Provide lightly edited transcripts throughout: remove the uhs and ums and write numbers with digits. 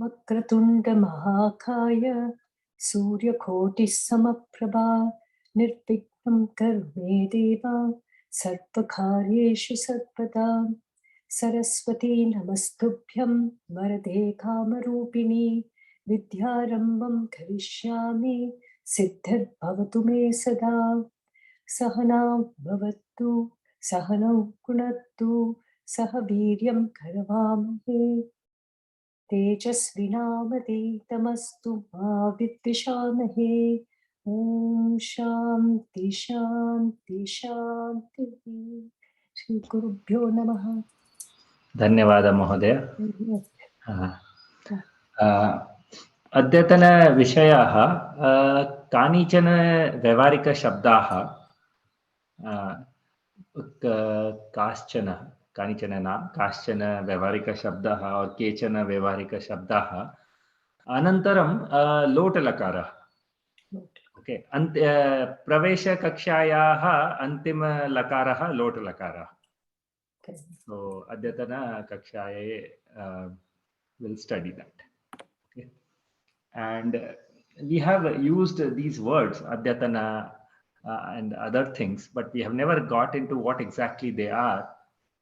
वक्रतुण्ड महाकाय सूर्यकोटिः समप्रभा निर्विघ्नं कर्मे देवा सर्वकार्येषु सर्वदा सरस्वती नमस्तुभ्यं वरदे कामरूपिणी विद्यारम्भं करिष्यामि सिद्धिर्भवतु मे सदा सहना भवतु सहनौ पुनत्तु सह वीर्यं करवामहे तेजस्विनामतीतमस्तु मा विद्विषामहे ॐ शान्ति शान्ति शान्तिः श्री गुरुभ्यो नमः धन्यवाद महोदय। अद्यतनविषयाः कानिचन व्यावहारिकशब्दाः कानिचन व्यावहारिकशब्दाः और केचन व्यावहारिकशब्दाः अनन्तरं लोटलकारः। ओके, प्रवेशकक्षायाः अन्तिमलकारः लोटलकारः। So अद्यतन कक्षाये will study that. Okay. And we have used these words adyatana and other things, but we have never got into what exactly they are.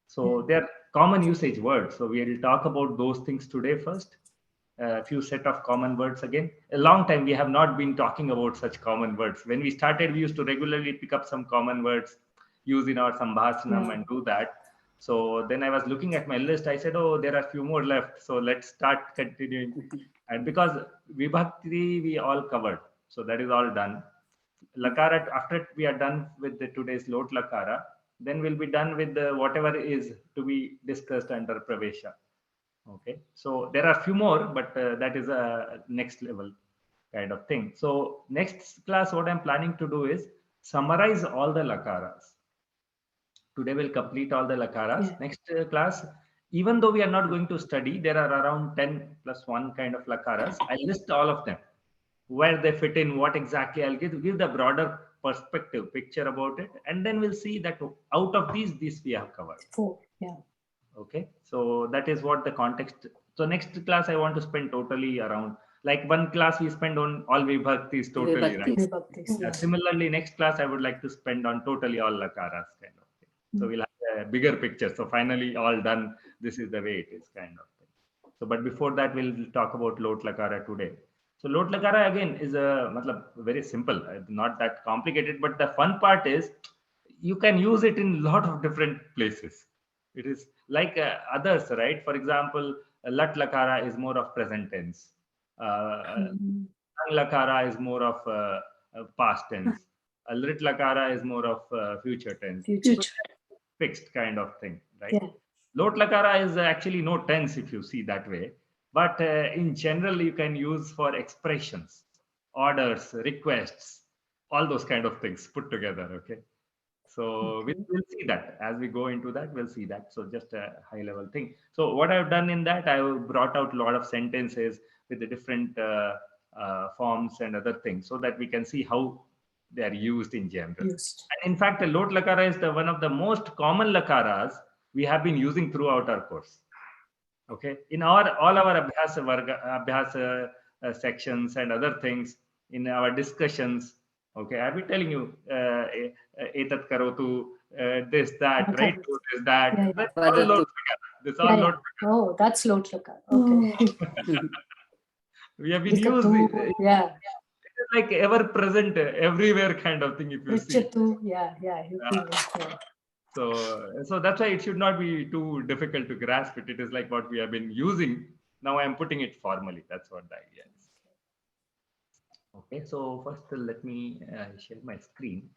So they're common usage words. So we will talk about those things today first. A few set of common words again. A long time we have not been talking about such common words. When we started, we used to regularly pick up some common words, use in our sambhashanam and do that. So then I was looking at my list. I said, oh, there are a few more left. So let's start continuing. And because vibhakti we all covered, so that is all done. Lakara, after we are done with today's lot lakara, then we'll be done with whatever is to be discussed under pravesha. Okay, so there are a few more, but that is a next level kind of thing. So next class, what I'm planning to do is summarize all the lakaras. Today we'll complete all the lakaras. Next class, even though we are not going to study, there are around 10 plus 1 kind of lakaras. I'll list all of them, where they fit in, what exactly. I'll give the broader perspective, picture about it. And then we'll see that out of these we have covered. 4, yeah. Okay, so that is what the context. So next class I want to spend totally around, like one class we spend on all vibhaktis totally, right? Vibhaktis, yeah. Similarly, next class I would like to spend on totally all lakaras kind of thing. So we'll have a bigger picture. So finally all done, this is the way it is kind of thing. So but before that we'll talk about lot lakara today. So lot lakara again is very simple, not that complicated, but the fun part is you can use it in a lot of different places. It is like others, right? For example, lat lakara is more of present tense. Ang lakara is more of past tense. Lit lakara is more of future tense. So fixed kind of thing, right? Yeah. Lot lakara is actually no tense if you see that way. But in general, you can use for expressions, orders, requests, all those kind of things put together, okay? So we'll see that as we go into that, we'll see that. So just a high level thing. So what I've done in that, I brought out a lot of sentences with the different forms and other things so that we can see how they are used in general. And in fact, a lot lakara is one of the most common lakaras we have been using throughout our course. Okay, in all our abhyasa sections and other things, in our discussions. Okay, I've been telling you, etat karotu, this, that, right? This, that. Yeah, That's all lot lakara. This all lot lakara. Oh, that's lot lakara. Okay. We have been using. Yeah. It is like ever present, everywhere kind of thing. If you see. Yeah. So that's why it should not be too difficult to grasp it. It is like what we have been using. Now I am putting it formally. That's what the idea is. Okay, so first let me share my screen.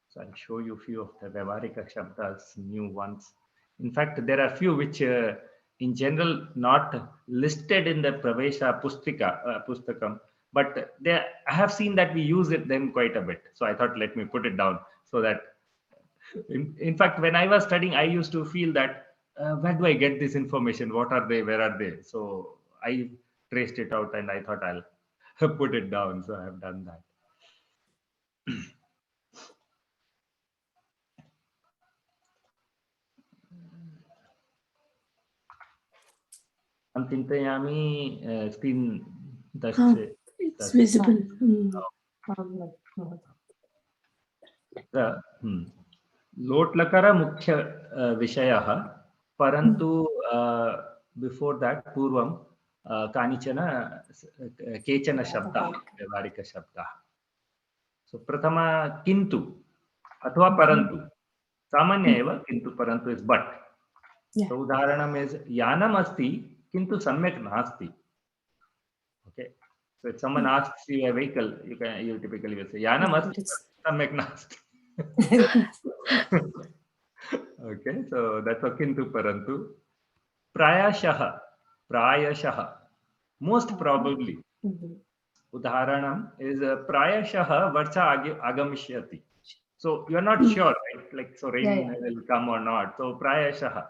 So I'll show you a few of the Vyavaharika Shabdas, new ones. In fact, there are a few which in general not listed in the Pravesha Pustakam, but I have seen that we use them quite a bit. So I thought, let me put it down so that in fact, when I was studying, I used to feel that where do I get this information? What are they? Where are they? So I traced it out and I thought I'll put it down. So I have done that. चिन्तयामि screen It's visible. लोट् लकार मुख्य विषयः परन्तु before that पूर्वं कानिचन केचन शब्दाः व्यवहारिकशब्दाः सो प्रथम किन्तु अथवा परन्तु सामान्य एव किन्तु परन्तु इस् बट् सो उदाहरणम् इस् यानम् अस्ति किन्तु सम्यक् नास्ति okay so if someone asks you a vehicle you typically will say यानम् अस्ति सम्यक् नास्ति okay so that's a kintu parantu prayashah most probably udaharanam is prayashah varsha agamishyati so you are not sure right like so rain will come or not so prayashah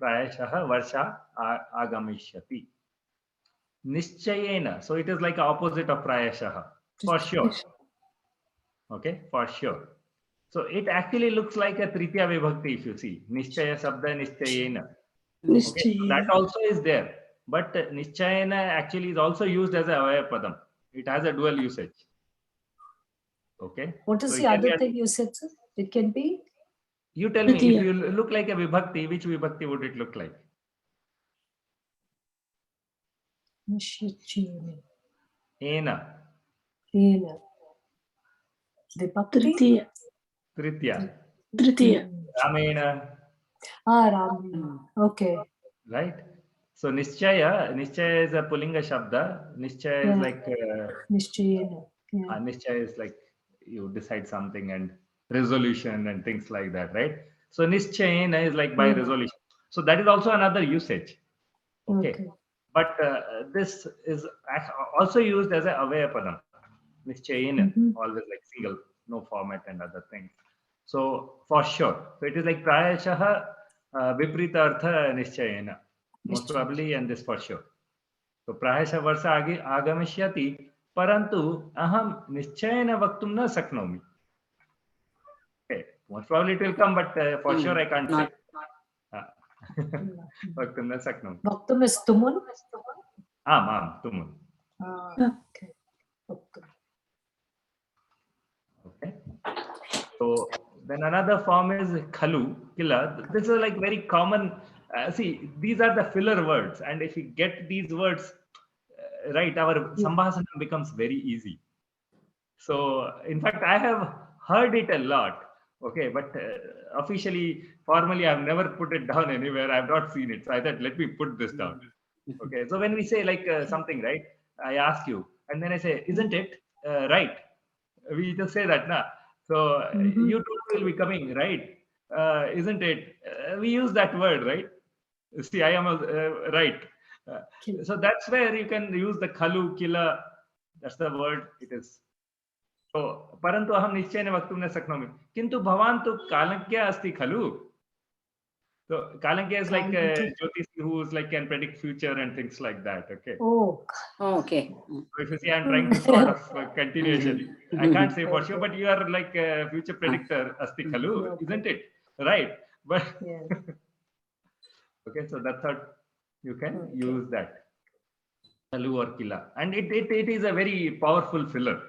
varsha agamishyati nischayena so it is like opposite of prayashah for sure okay for sure. So it actually looks like a Tritiya Vibhakti if you see. Nischaya Sabda Nischayena. Okay, so that also is there. But Nischayena actually is also used as a Avaya Padam. It has a dual usage. Okay. What is the other thing you said, sir? It can be? You tell me, if you look like a Vibhakti, which Vibhakti would it look like? Ena. Vibhakti? Tritiya. Ramena. Ramena. Okay. Right. So Nischaya is a Pullinga Shabda. Nischaya is like Nischayena. Nischaya is like you decide something and resolution and things like that, right? So Nischayena is like by resolution. So that is also another usage. Okay. But this is also used as a Avaya Padam. Nischayena, always like single, no format and other things. So for sure. So it is like Prayashaha Viprita Artha Nischayena. Most probably and this for sure. So Prayasha Varsa Agamishyati Parantu Aham Nischayena Vaktum na Saknomi. Okay. Most probably it will come, but for sure I can't say. Vaktum na Saknomi. Vaktum is Tumun? Tumun. Okay. Okay. So then another form is khalu, killa. This is like very common. See, these are the filler words, and if we get these words right, our sambhasana becomes very easy. So, in fact, I have heard it a lot. Okay, but officially, formally, I've never put it down anywhere. I've not seen it. So I thought, let me put this down. Okay, so when we say like something, right? I ask you, and then I say, isn't it right? We just say that, na. So you too will be coming, right? Isn't it? We use that word, right? See, I am right. So that's where you can use the khalu, kila. That's the word it is. So, परंतु अहम निश्चयेन वक्तुं न शक्नोमि. किन्तु भवान् तु कालज्ञ अस्ति खलु? So Kalangya is like Jyotisi who is like can predict future and things like that. Okay. Oh, okay. So if you see, I'm trying to sort of continuation. I can't say for sure, but you are like a future predictor, asti khalu, isn't it? Right. But okay, so that's how you can use that. Khalu or kila. And it is a very powerful filler.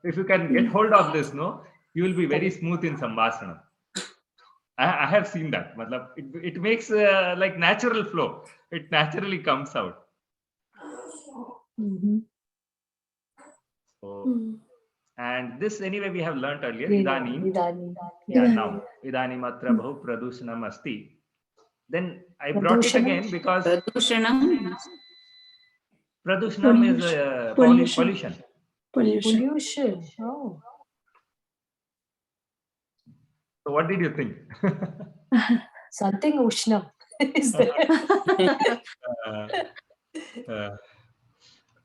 If you can get hold of this, no, you will be very smooth in Sambhasana. I have seen that. It makes like natural flow. It naturally comes out. So, and this anyway we have learnt earlier. Idanim. Yeah, now. Idanim atra bahu pradushanam asti. Then I brought it again because Pradushanam is pollution. Pollution. Oh. So what did you think? Something Ushnam is there.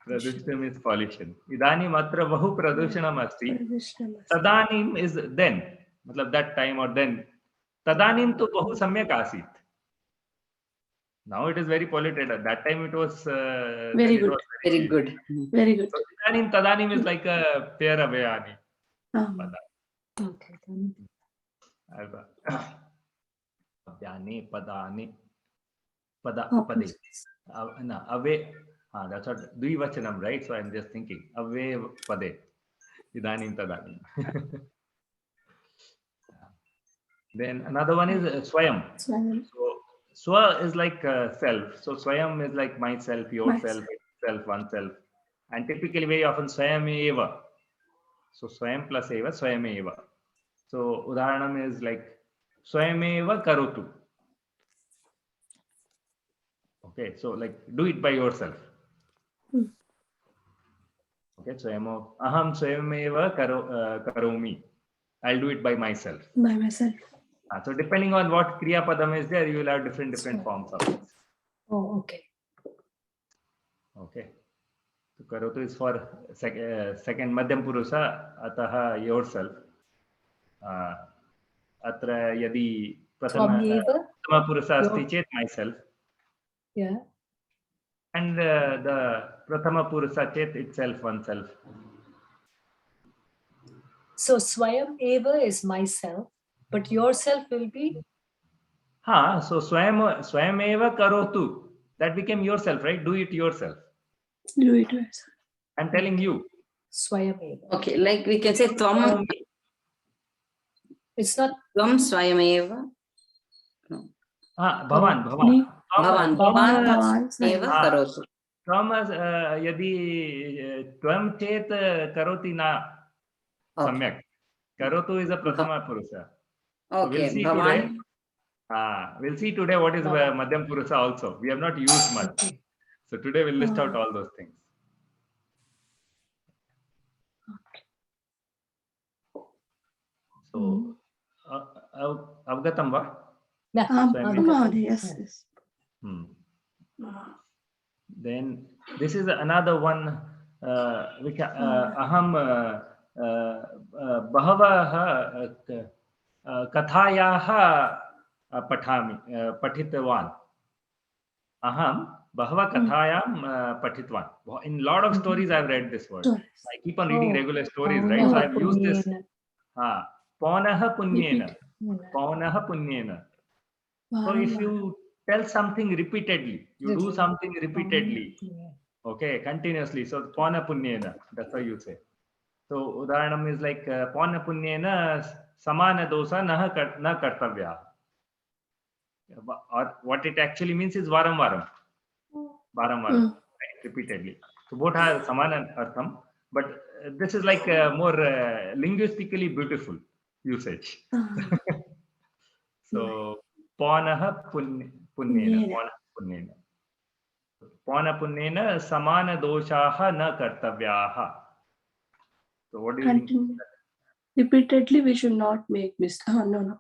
Pradushanam is pollution. Idanim atra bahu pradushanam asti. Tadanim is then. That time or then. Tadanim tu bahu samyak asit. Now it is very polluted. At that time it was very good. Very good. Very good. So tadanim is like a pair avayani. Okay. Padani. Pada, pade. Opposites. No, ave. That's what dvivachanam, right? So I'm just thinking ave pade. Idanim tadanim. Then another one is swayam. Swayam. So swa is like self. So swayam is like myself, yourself, Myself. itself, oneself. And typically very often swayam eva. So swayam plus eva, swayam eva. So udaharanam is like swayam eva karotu. Okay, so like do it by yourself. Okay, aham swayameva karomi. I'll do it by myself. By myself. So depending on what kriya padam is there, you will have different forms of this. Oh, okay. Okay. So karotu is for second madhyam purusa, ataha yourself. Atra yadi prathama purusa asti chet myself. Yeah. And the prathama purusa chet itself, oneself. So swayam eva is myself, but yourself will be? So swayam eva karotu. That became yourself, right? Do it yourself. Do it yourself. I'm telling you. Swayam eva. Okay, like we can say tvam. It's not Tvam swayameva. No. Bhavan. Bhavan eva karotu. Tvam yadi tvam chet karoti na samyak. Karotu is a prathama purusa. Okay, So Bhavan. We'll see today what is madhyam purusa also. We have not used much. So today we'll list out all those things. So, avgatam va? Yes. Then this is another one which aham bahavaha kathayaha patitvan. Aham bahava kathayam patitvan. In lot of stories I've read this word. I keep on reading regular stories, right? So I've used this. Paunaha punyena. Paunaha punyena. So if you tell something repeatedly, you do something repeatedly, okay, continuously. So pauna punyena, that's what you say. So udaharanam is like pauna punyena samana dosa na kartavya. Or what it actually means is varam varam. Varam varam, right? Repeatedly. So both have samana artham, but this is like more linguistically beautiful usage. So paunaha punyena. Pauna punyena samana doshaha na kartavyaha. So what do you think? Repeatedly we should not make mistake. No.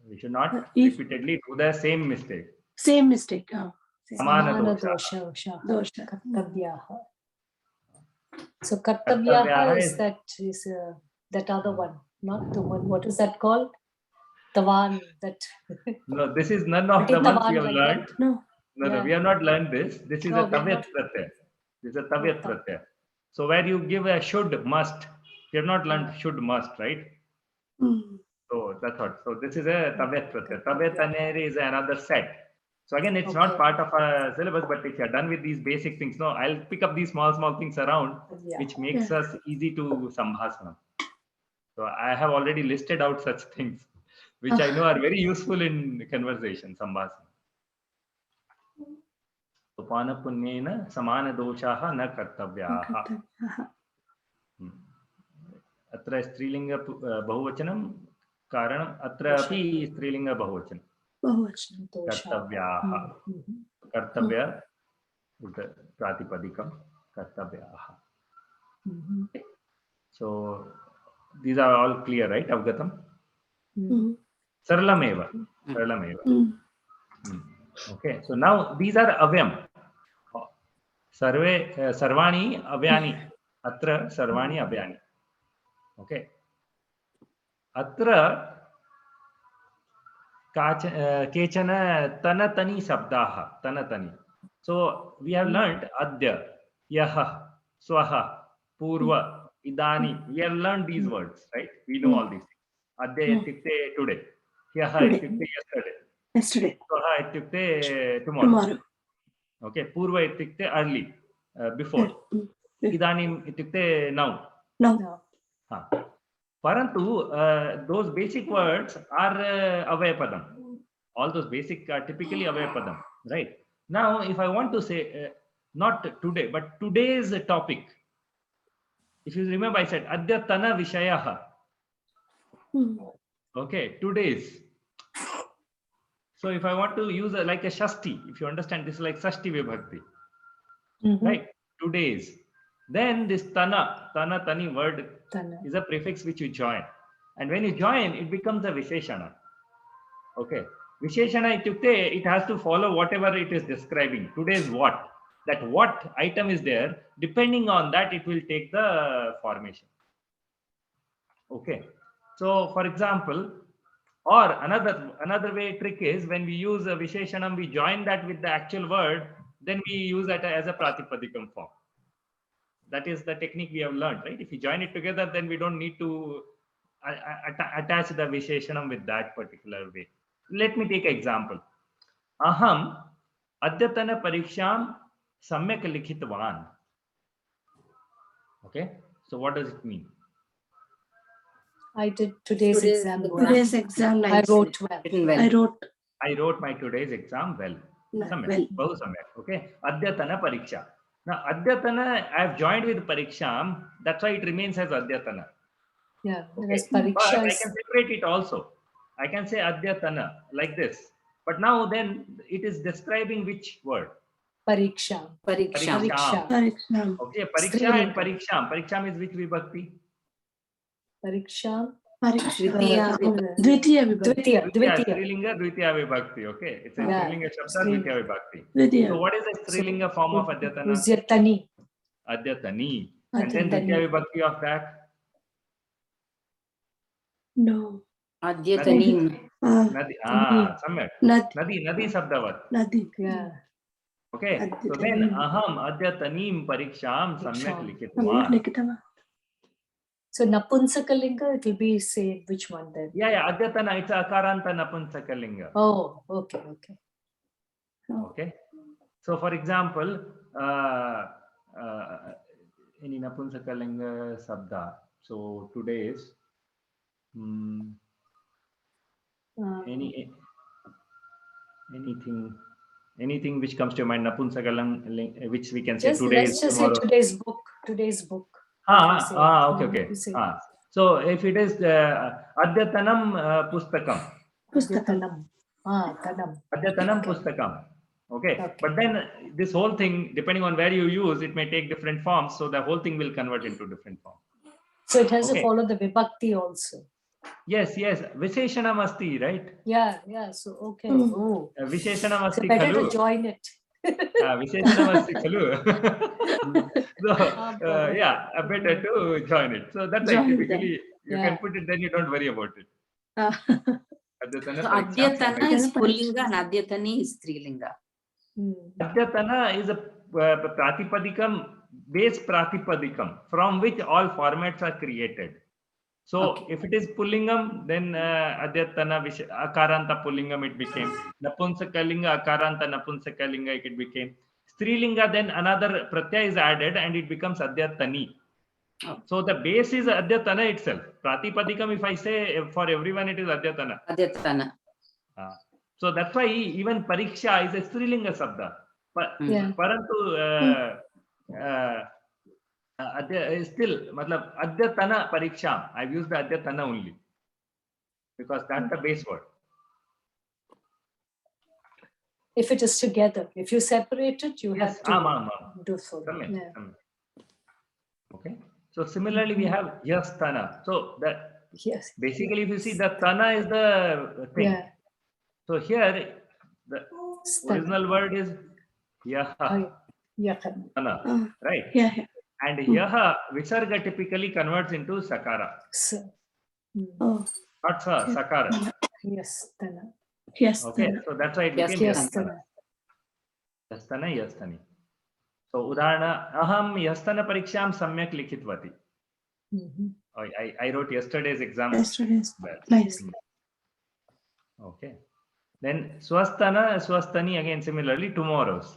We should not repeatedly do the same mistake. Same mistake. Samana dosha. Kartavyaha. So kartavyaha is that other one, not the one. What is that called? The one that. No, this is none of the ones we have learned. No, we have not learned this. This is a tavyat pratyaya. This is a tavyat pratyaya. So where you give a should, must. We have not learned should, must, right? So that's what. So this is a tavyat pratyaya. Tavyat aneri is another set. So again, it's not part of a syllabus, but if you're done with these basic things, no, I'll pick up these small things around, which makes us easy to sambhasana. So I have already listed out such things, which I know are very useful in conversation, sambhasana. So pana punyena samana doshaha na kartavyaha. Atra strilinga bahuvachanam karanam atra api strilinga bahuvachanam. Kartavyaha. Kartavya pratipadikam kartavyaha. So these are all clear, right? Avgatam? Saralameva. Okay, so now these are avyam. Sarvani avyani. Atra sarvani avyani. Okay. Atra kechana tanatani sabdaha. Tanatani. So we have learned adya, yaha, swaha, purva, idani. We have learned these words, right? We know all these things. Adya ityukte today. Yaha ityukte yesterday. Yesterday. Swaha ityukte tomorrow. Tomorrow. Okay. Purva ityukte early, before. Idanim ityukte now. No. No. Parantu, those basic words are avayapadam. All those basic are typically avayapadam, right? Now, if I want to say not today, but today's topic, if you remember, I said adyatana vishayaha. Okay, today's. So if I want to use like a shasti, if you understand, this is like shasti vibhakti, right? Today's. Then this tani word is a prefix which you join. And when you join, it becomes a visheshana. Okay. Visheshana ityukte, it has to follow whatever it is describing. Today's what? That what item is there, depending on that, it will take the formation. Okay. So for example, or another way trick is when we use a visheshanam, we join that with the actual word, then we use that as a pratipadikam form. That is the technique we have learned, right? If you join it together, then we don't need to attach the visheshanam with that particular way. Let me take an example. Aham adyatana pariksham samyak likhitvan. Okay. So what does it mean? I did today's exam well. Today's exam I wrote well. Written well. I wrote my today's exam well. Samyak. Bahu samyak. Okay. Adyatana pariksha. Now, adyatana, I have joined with pariksham. That's why it remains as adyatana. Yeah. Okay. Whereas But pariksha I is can separate it also. I can say adyatana like this. But now then it is describing which word? pariksha. Pariksham. Pariksham. Okay. Pariksha and pariksham. Pariksham is which vibhakti? Pariksha. Dvitiya. Dvitiya vibhakti. Dvitiya. Strilinga, Dvitiya vibhakti. Okay. It's a Strilinga Shabda, Dvitiya vibhakti. Dvitiya. So what is the Strilinga form of adyatana? Uzyatani. Adyatani. And then Dvitiya vibhakti of that? No. Adyatanim. Nadi. Samyak. Nadi. Nadi sabdavat. Nadi. Yeah. Okay. So then aham adyatanim pariksham samyak likhitvan. So Napunsakalinga, it will be say which one then? Yeah, adyatana, it's akaranta napunsakalinga. Oh, okay. Okay. So for example, any napunsakalinga sabda. So today's anything which comes to your mind, napunsakaling, which we can say today's, let's just tomorrow. say today's book. Okay. So if it is adyatanam pustakam. Adyatanam pustakam. Okay. But then this whole thing, depending on where you use, it may take different forms. So the whole thing will convert into different forms. So it has to follow the vibhakti also. Yes. Visheshanam asti, right? Yeah. So okay. Oh. Visheshanam asti. So better to join it. Visheshanam asti khalu. So better to join it. So that's like typically you can put it, then you don't worry about it. So adyatana is pullinga and adyatani is strilinga. Adyatana is a pratipadikam, base pratipadikam from which all formats are created. So if it is pullingam, then adyatana akaranta pullingam it became. Napunsakalinga akaranta napunsakalinga it became. Strilinga, then another pratyaya is added and it becomes adyatani. So the base is adyatana itself. Pratipadikam, if I say for everyone, it is adyatana. Adyatana. So that's why even pariksha is a strilinga sabda. Parantu still, matlab adyatana pariksham. I've used the adyatana only because that's the base word. If it is together, if you separate it, you have to do so. Okay. So similarly, we have yastana. So that basically, if you see, the tana is the thing. Yeah. So here, the original word is yaha. Tana, right? Yeah. And yaha, visarga typically converts into sakara. Not sa, sakara. Yes, tana. Yes. Okay, so that's why it became yastana. Yastani. So udahana, aham yastana pariksham samyak likhitvati. I wrote yesterday's exam. Yesterday's. Nice. Okay. Then swasthana, swasthani again similarly tomorrows.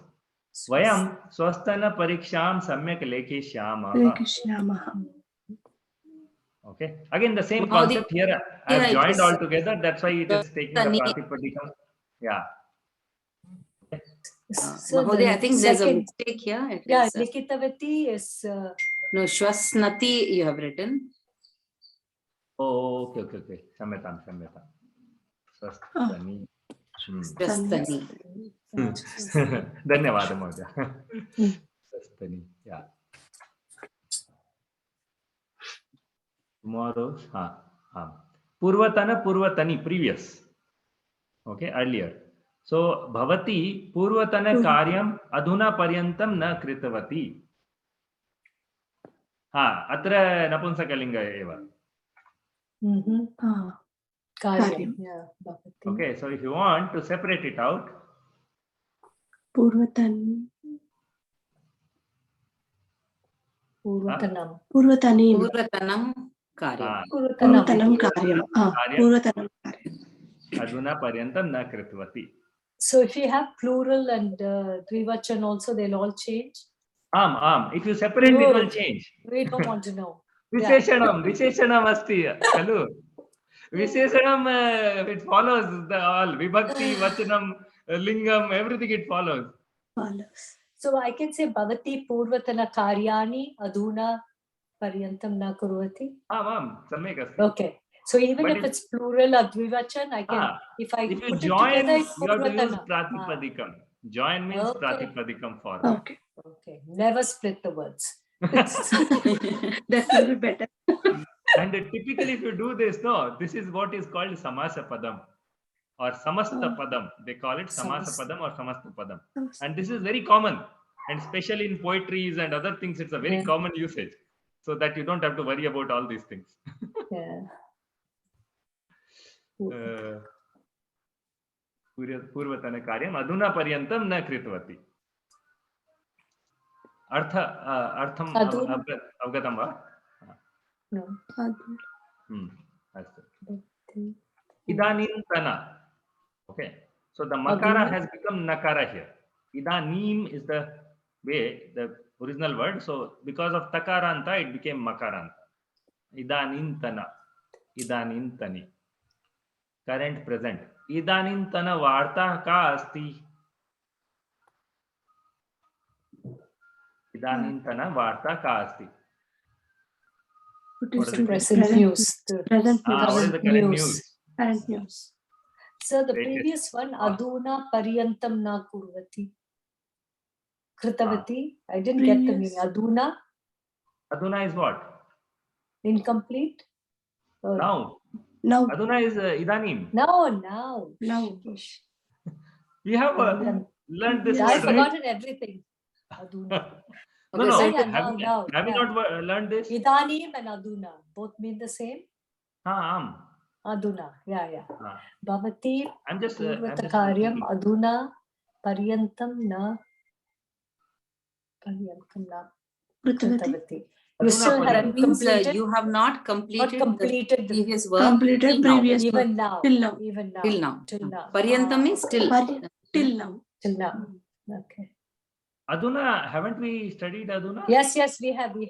Vayam swasthana pariksham samyak lekhishyamah. Lekhishyamah. Okay. Again the same Mahodaya, concept here. I have it joined is all together. That's why it is taking the Swasthani. Pratipadikam. Yeah. So Mahodaya, I the think there's a second, mistake here. It yeah, is, Likitavati is no, Shwasnati you have written. Oh, okay. Samyatam. Swasthani. Shwasthani. धन्यवाद महोदय. Swasthani. Yeah. Tomorrow. Purvatana, Purvatani, previous. Okay, earlier. So bhavati purvatana karyam adhuna paryantam na kritavati. Atra napumsakalinga eva. Karyam. Yeah, bhavati. Okay, so if you want to separate it out, Purvatan. Purvatanam. Purvatanim. Purvatanam Karyam. Purvatanam karyam. Purvatanam karyam. adhuna paryantam na kritvati. So if you have plural and Dvivachan also, they'll all change. If you separate, it will change. We don't want to know. Visheshanam asti. Kalu. Visheshanam, it follows the all. Vibhakti, Vachanam, Lingam, everything it follows. So I can say Bhavati Purvatana Karyani Adhuna Paryantam na Kurvati. Samyak asti. Okay. So even if it's plural or Dvivachan, I can, if you put join, it together, it's you have to use Purvatana. Pratipadikam. Join means Pratipadikam form. Okay. Never split the words. That will be better. And typically if you do this, this is what is called Samasa Padam or Samasta Padam. They call it Samasa Padam or Samasta Padam. And this is very common. And especially in poetries and other things, it's a very common usage. So that you don't have to worry about all these things. Yeah. Purvatana karyam adhuna paryantam na kritvati. Artham avgatam va? No. Idanin tana. Okay. So the makara has become nakara here. Idanim is the way, the original word. So because of takaranta, it became makaranta. Idanin tana. Idanin tani. Current, present. Idanin tana varta ka asti. Idanin tana varta ka asti. What is the present news? What is the current news? Current news. So the previous one, Adhuna Paryantam na Kurvati. Kritavati. I didn't get the meaning. Adhuna. Adhuna is what? Incomplete. Now. Adhuna is Idanim. Now. We have learned this. I've forgotten everything. Adhuna. No. Have you not learned this? Idanim and Adhuna both mean the same. Adhuna. Yeah. Bhavati Purvatakaryam Adhuna Paryantam na Kritavati. You still haven't completed. You have not completed the previous work. Completed previous work. Even now. Till now. Paryantam is till. Till now. Okay. Adhuna, haven't we studied Adhuna? Yes, we have. We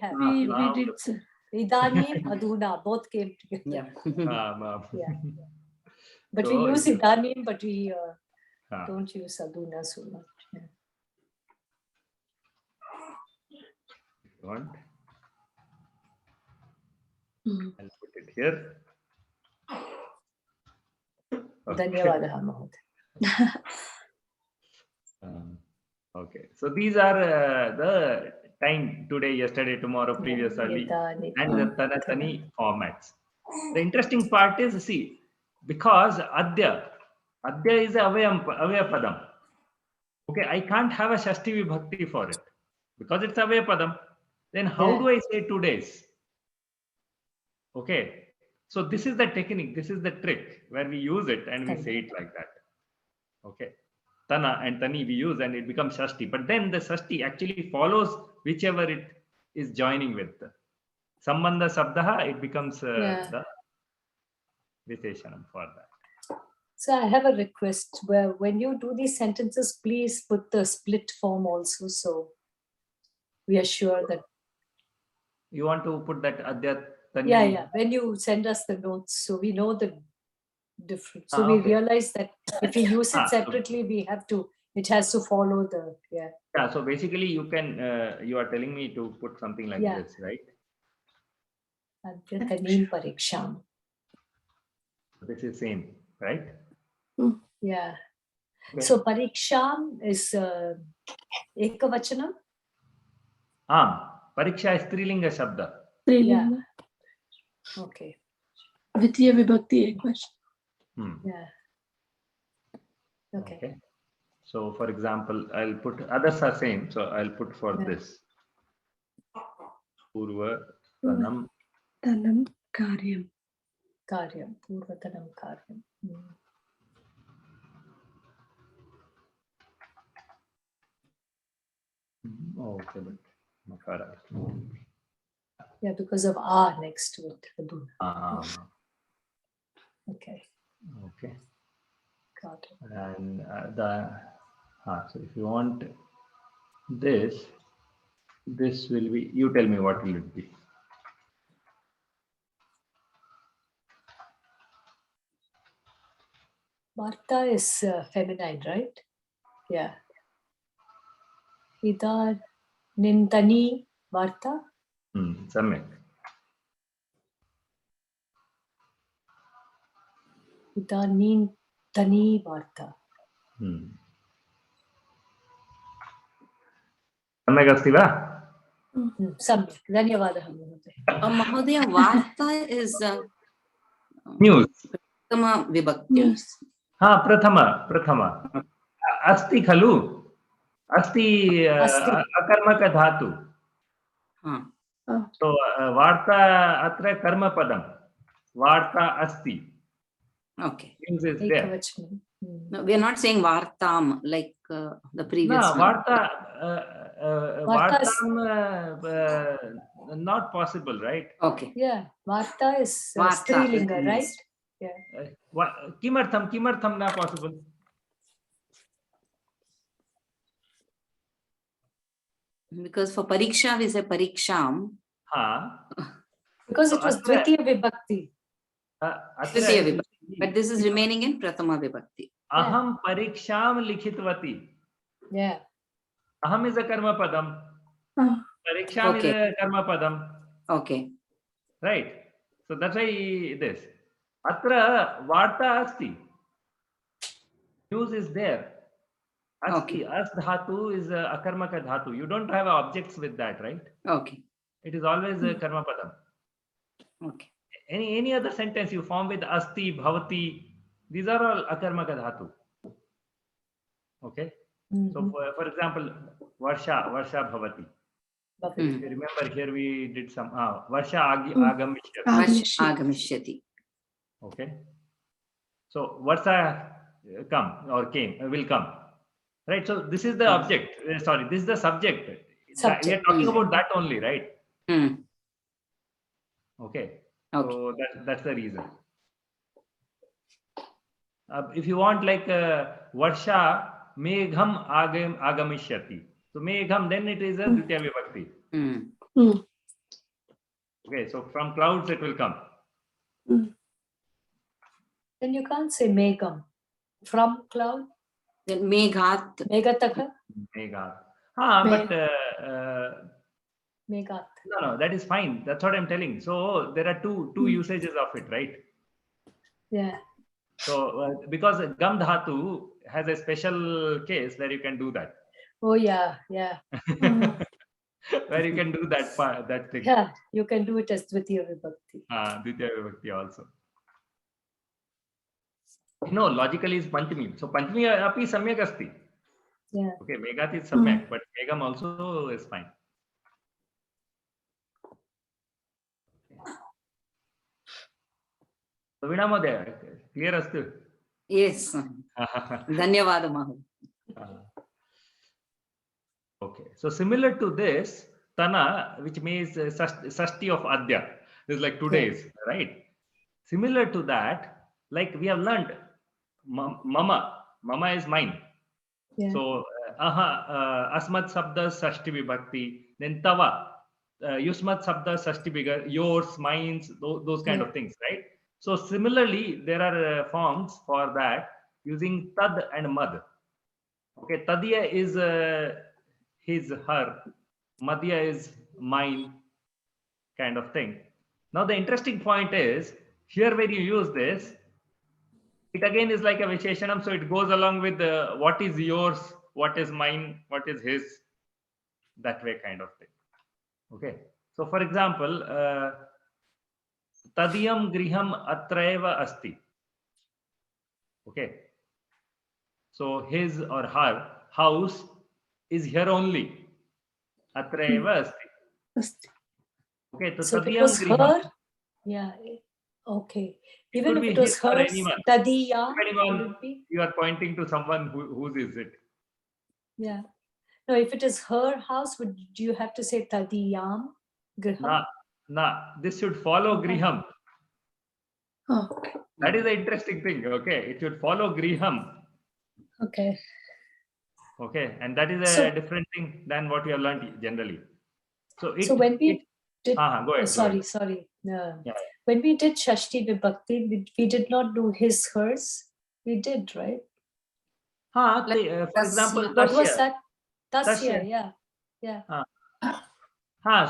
did, sir. Idanim, Adhuna, both came together. But we use Idanim, but we don't use Adhuna so much. I'll put it here. Dhanyavadaha, Mahodaya. Okay, so these are the time today, yesterday, tomorrow, previous, early, and the Tanatani formats. The interesting part is, see, because Adya is a Avayapadam. Okay, I can't have a Shashti Vibhakti for it because it's Avayapadam. Then how do I say 2 days? Okay, so this is the technique, this is the trick where we use it and we say it like that. Okay. Tana and Tani we use and it becomes Shashti. But then the Shashti actually follows whichever it is joining with. Sambandha Sabdaha, it becomes the Visheshanam for that. So I have a request where when you do these sentences, please put the split form also, so we are sure that. You want to put that adyatani? Yeah. When you send us the notes, so we know the difference. So we Okay. realize that if we use it separately, we have to. It has to follow the Yeah. So basically, you can. You are telling me to put something like this, right? Adyatanim pariksham. This is same, right? Yeah. Okay. So pariksham is ekavachanam. Pariksha is strilinga shabda. Strilinga. Okay. Dvitiya vibhakti ekvachanam. Yeah. Okay. So, for example, I'll put others are same. So I'll put for this. Purva tanam. Tanam karyam. Karyam. Purvatanam karyam. Okay, but makara. Yeah, because of R next to it. Okay. Okay. Got it. And so if you want this will be, you tell me what will it be. Varta is feminine, right? Yeah. Ida nintani varta. Samyak. Ida nintani varta. सम्यक् अस्ति वा? Samyak. Dhanyavadah Mahoday. Mahodaya, Varta is News. Prathama vibhakti. News. प्रथम अस्ति खलु, अस्ति अकर्मक धातु. So वार्ता अत्र कर्मपदं, वार्ता अस्ति. Okay. News is there. No, we are not saying Vartam like the previous No, one. Vartam not possible, right? Okay. Yeah, Varta is Varta, Strilinga, right? yes. Yeah. Kimartham not possible. Because for pariksha we say pariksham. Because it was Dvitiya vibhakti. Dvitiya vibhakti. But this is remaining in prathama vibhakti. Aham pariksham likhitwati. Yeah. Aham is a karma padam. Pariksham is a karma padam. Okay. Right. So that's why this. Atra varta asti. News is there. Asti. As dhatu is a akarmaka dhatu. You don't have objects with that, right? Okay. It is always a karma padam. Okay. Any other sentence you form with asti, bhavati, these are all akarmaka dhatu. Okay. So for example, varsha bhavati. If you remember, here we did some varsha agamishyati. Agamishyati. Okay. So varsha will come. Right. So this is the object. Sorry, this is the subject. We are talking about that only, right? Okay. So that's the reason. If you want like varsha megham agamishyati. So megham, then it is a dvitiya vibhakti. Okay, so from clouds it will come. Then you can't say megham. From cloud? Then meghat. Meghataka? Meghat. But Meghat. no, that is fine. That's what I'm telling. So there are two usages of it, right? Yeah. So because gam dhatu has a special case where you can do that. Oh yeah. Where you can do that thing. Yeah, you can do it as Dvitiya vibhakti. Dvitiya vibhakti also. No, logically is Panchami. So Panchami api samyak asti. Yeah. Okay, Meghat is samyak, but Megam also is fine. So Veena Mohoday, clear asti? Yes. Dhanyavada Mahoday. Okay, so similar to this, Tana, which means Sashti of Adya, is like 2 days, right? Similar to that, like we have learned mama. Mama is mine. Yeah. So, asmat sabda sashti vibhakti. Then tava, yusmat sabda sashti bigger, yours, mine, those kind of things, right? So similarly, there are forms for that using tad and mad. Okay, tadya is his, her. Madhya is mine, kind of thing. Now the interesting point is, here when you use this, it again is like a Visheshanam, so it goes along with what is yours, what is mine, what is his, that way kind of thing. Okay, so for example, Tadiyam griham atraeva asti. Okay, so his or her house is here only. Atraeva asti. Okay, so if it Tadiyam was griham. her, yeah, okay. It Even could if be it was his or hers, anyone, Tadiya, depending would on it be? you are pointing to someone whose is it. Yeah. No, if it is her house, do you have to say Tadiyam? Griham? This should follow griham. Oh, okay. That is the interesting thing. Okay, it should follow griham. Okay. Okay, and that is a So- different thing than what we have learned generally. So when we did, go ahead, go sorry. ahead. Yeah. When we did Shashti Vibhakti, we did not do his, hers. We did, right? For example, What was Tasya. that? Tasya. Tasya, yeah.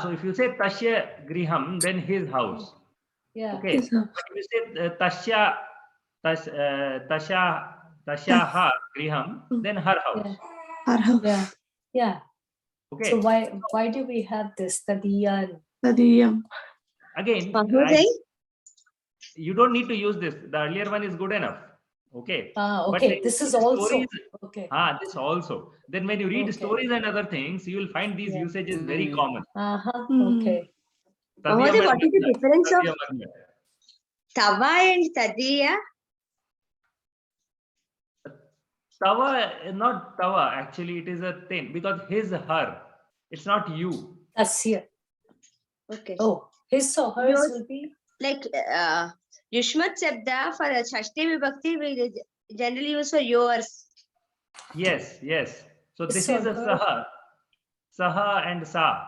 So if you say Tasya griham, then his house. Yeah. Okay. His house. But if you say Tasyaha griham, then her house. Yeah. Our house. Yeah. Yeah. Okay. So why do we have this Tadiya? Tadiyam. Again, you don't need to use this. The earlier one is good enough. Okay. Okay. But This is the also stories, okay. this also. Then when you read Okay. stories and other things, you will find these usages very common. Okay. Mahoday, what is the difference of Tadiya. Tava and Tadiya? Tava, not Tava. Actually, it is a thing because his, her. It's not you. Tasya. Okay. Oh, his or hers Yours. will be Like Yushmat Sabda for Shashti Vibhakti, we generally use for yours. Yes. So this His is or a her. Saha and Sa.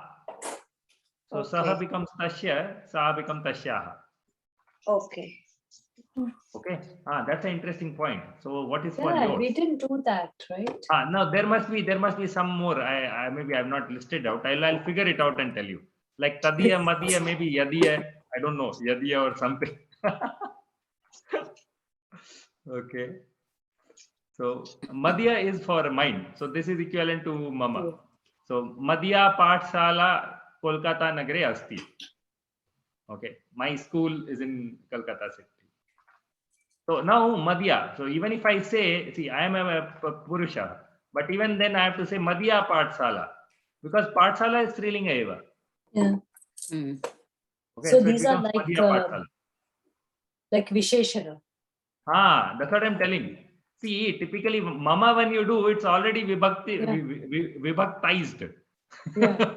So Okay. Saha becomes Tasya, Sa becomes Tasyaha. Okay. Okay. That's an interesting point. So what is for Yeah, yours? we didn't do that, right? No, there must be some more. I maybe I've not listed out. I'll figure it out and tell you. Like Tadiya, Madiya, maybe Yadiya. I don't know, Yadiya or something. Okay. So Madhya is for mine. So this is equivalent to Mama. So Madhya Pathshala Kolkata Nagare Asti. Okay. My school is in Kolkata city. So now Madhya. So even if I say, see, I am a Purusha, but even then I have to say Madhya Pathshala because Pathshala is Strilinga eva. Yeah. Okay. So it these are becomes like Madhya Pathshala. like Visheshana. That's what I'm telling. See, typically, mama, when you do, it's already vibhaktized. Yeah.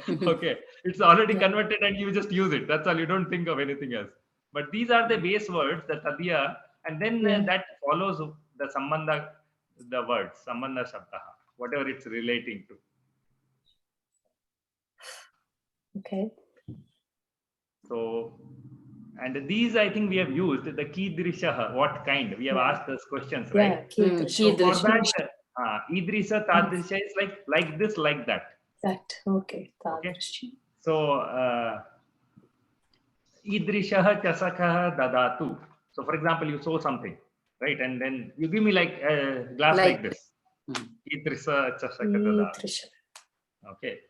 Okay, it's already converted and you just use it. That's all. You don't think of anything else. But these are the base words, the tadya, and then that follows the sambandha, the words, sambandha shabdaha, whatever it's relating to. Okay. So, and these I think we have used the kidrishaha, what kind? We have asked those questions, right? Yeah. So for that, idrisha, tadrisha is like this, like that. That. Okay. Okay. So, idrishaha chasakaha dadatu. So, for example, you saw something, right? And then you give me like a glass like this. Idrisha chasaka dadatu. Okay.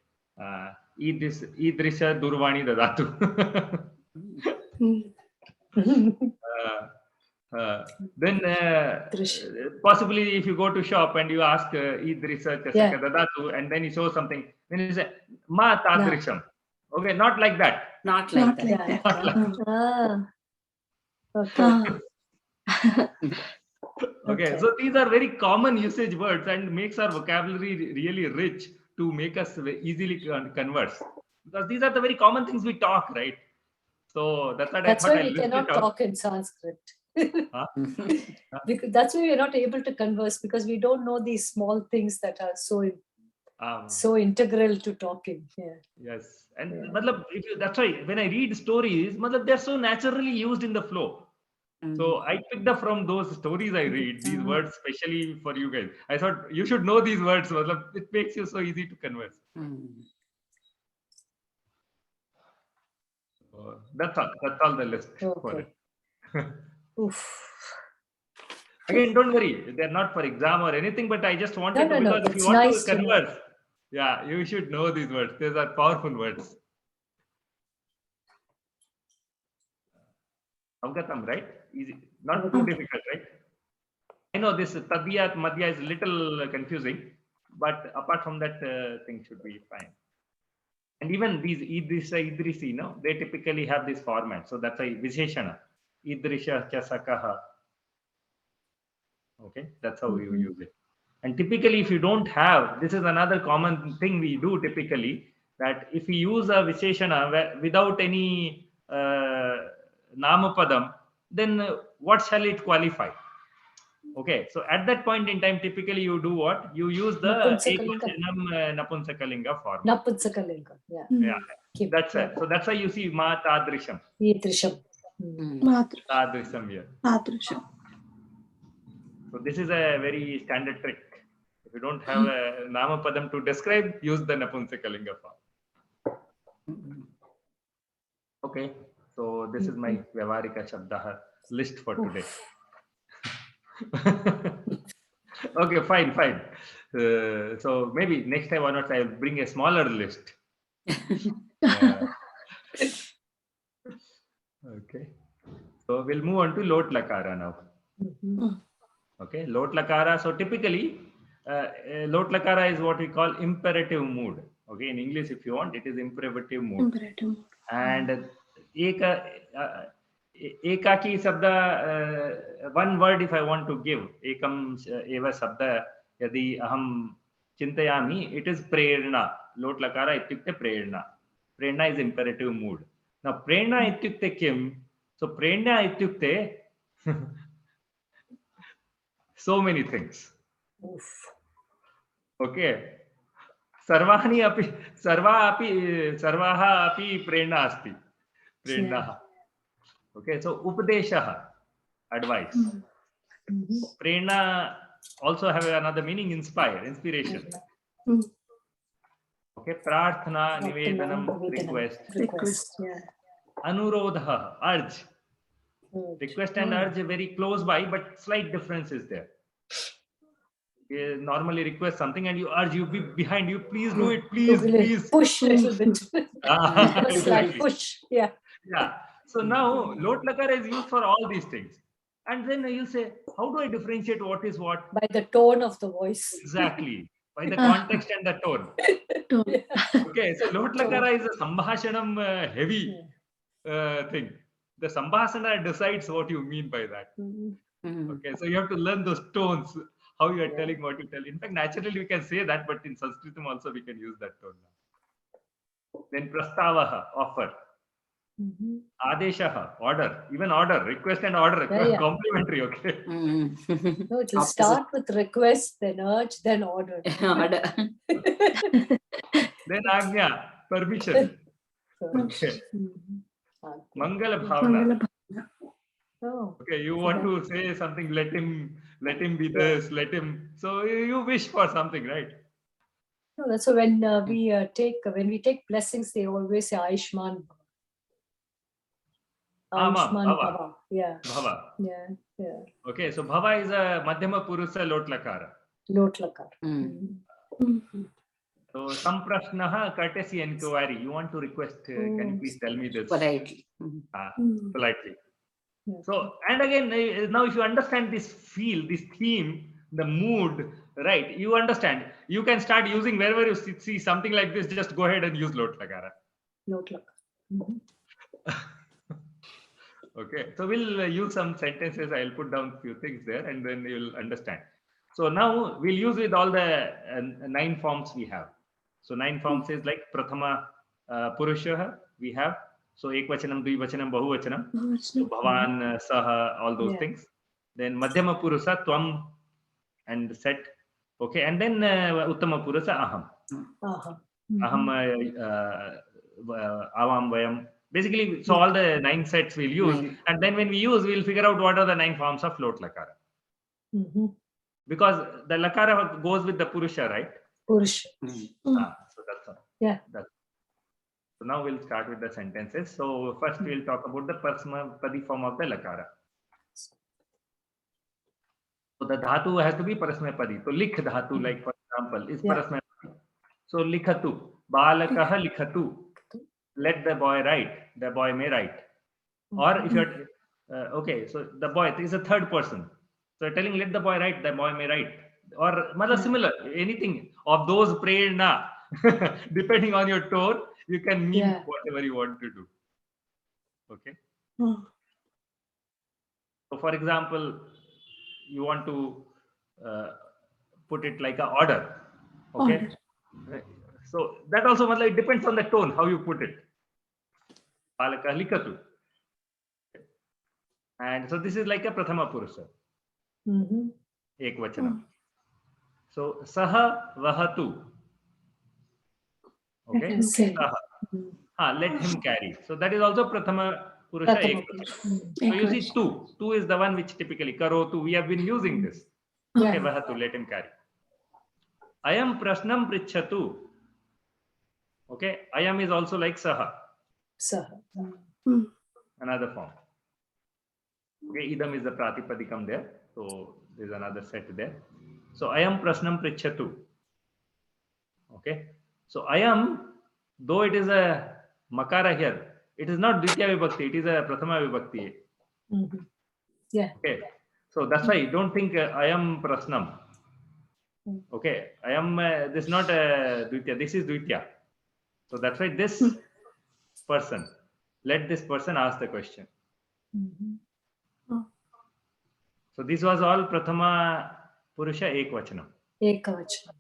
Idrisha durvani dadatu. Then possibly if you go to shop and you ask idrisha chasaka dadatu and then you show something, then you say ma tadrisham. Okay, not like that. Not like that. Not like Okay. Okay, so these are very common usage words and makes our vocabulary really rich to make us easily converse. Because these are the very common things we talk, right? So that's what I thought why I'd we list cannot it out. talk in Sanskrit. Because that's why we're not able to converse, because we don't know these small things that are so integral to talking. Yeah. Yes, and Yeah. matlab, that's why when I read stories, matlab, they're so naturally used in the flow. So I picked up from those stories I read these words, especially for you guys. I thought you should know these words. Matlab, it makes you so easy to converse. So that's all the list for Okay. it. Oof. Again, don't worry, they're not for exam or anything, but I just wanted to, No. because if you It's want nice to to know. converse, yeah, you should know these words. These are powerful words. Avgatam, right? Easy, not too difficult, right? I know this Tadiyat Madhya is a little confusing, but apart from that, thing should be fine. And even these Idrisi, no, they typically have this format. So that's why Visheshana. Idrisha Chasakaha. Okay, that's how you use it. And typically, if you don't have, this is another common thing we do typically, that if we use a Visheshana without any Namapadam, then what shall it qualify? Okay, so at that point in time, typically you do what? You use the Napunsakalinga. Ekvachanam Napunsakalinga form. Napunsakalinga. Yeah. Yeah, Keep. that's it. So that's why you see Ma Tadrisham. Idrisham. Tadrisham here. Tadrisham. So this is a very standard trick. If you don't have a Namapadam to describe, use the Napunsakalinga form. Okay, so this is my Vyavarika Shabdaha list for today. Okay, fine. So maybe next time onwards I will bring a smaller list. Okay, so we'll move on to Lot Lakara now. Okay, Lot Lakara. So typically, Lot Lakara is what we call imperative mood. Okay, in English, if you want, it is imperative mood. And Ekaki Sabda, one word if I want to give, Ekam Eva Sabda Yadi Aham Chintayami, it is Prerna. Lot Lakara Ityukte Prerna. Prerna is imperative mood. Now, Prerna Ityukte Kim? So, Prerna Ityukte so many things. Okay. Sarvaha api prerna asti. Prerna. Okay, so Upadeshaha, advice. Prerna also have another meaning, inspiration. Okay, Prarthana, Nivedanam, request. Anurodha, urge. Request and urge are very close by, but slight difference is there. You normally request something and you urge, you be behind, you please do it, please. Push a little bit. Exactly. Push, yeah. So now Lot Lakara is used for all these things. And then you say, how do I differentiate what is what? By the tone of the voice. Exactly. By the context and the tone. Okay, so Lot Lakara is a Sambhashanam heavy thing. The Sambhasana decides what you mean by that. Okay, so you have to learn those tones, how you are telling what you tell. In fact, naturally we can say that, but in Sanskritam also we can use that tone now. Then Prastavaha, offer. Adeshaha, order. Even order, request and order, complimentary, okay? No, it will start with request, then urge, then order. Then Agnya, permission. Okay. Mangala Bhavana. Okay, you want to say something, let him be this, let him. So you wish for something, right? No, that's so when we take blessings, they always say Aishman. Aishman Bhava. Yeah. Bhava. Yeah. Okay, so Bhava is a Madhyama Purusa Lot Lakara. Lot Lakara. So Samprashnaha, courtesy inquiry. You want to request, can you please tell me this? Politely. Politely. So, and again, now if you understand this theme, the mood, right, you understand. You can start using wherever you see something like this, just go ahead and use Lot Lakara. Lot Lakara. Okay, so we'll use some sentences. I'll put down a few things there and then you'll understand. So now we'll use with all the 9 forms we have. So 9 forms is like Prathama Purusha, we have So ekvachanam, dvivachanam, bahuvachanam. So Bahuvachanam. bhavan, saha, all those Yeah. things. Then madhyama purusa, tvam and set. Okay, and then uttama purusa, aham. Uh-huh. Aham, avam, vayam. Basically, so all the 9 sets we'll use, and then when we use, we'll figure out what are the 9 forms of float lakara. Mm-hmm. Because the lakara goes with the purusha, right? Purush. So that's all. Yeah. So now we'll start with the sentences. So first we'll talk about the Parasmapadi form of the lakara. So the dhatu has to be Parasmapadi. So likh dhatu, like for example, is Parasmapadi. So likhatu, balakaha likhatu. Let the boy write. The boy may write. Or if you're okay, so the boy is a third person. So telling let the boy write, the boy may write. Or similar, anything of those prerna, depending on your tone, you can mean whatever you want to do. Okay. So for example, you want to put it like an order. Okay. So that also it depends on the tone, how you put it. Balaka likatu. And so this is like a prathama purusha. Ekvachanam. So saha vahatu. Okay. Saha. Let him carry. So that is also prathama purusha ekvachanam. So you see two. Two is the one which typically karotu. We have been using this. Okay, vahatu, let him carry. Ayam prashnam prichhatu. Okay. Ayam is also like saha. Saha. Another form. Okay, idam is the pratipadikam there. So there's another set there. So ayam prashnam prichhatu. Okay. So ayam, though it is a makara here, it is not dvitiya vibhakti, it is a prathama vibhakti. Yeah. Okay. So that's why don't think ayam prasnam. Okay. Ayam, this is not dvitiya, this is dvitiya. So that's why this person, let this person ask the question. So this was all prathama purusha ekvachanam. Ekavachanam.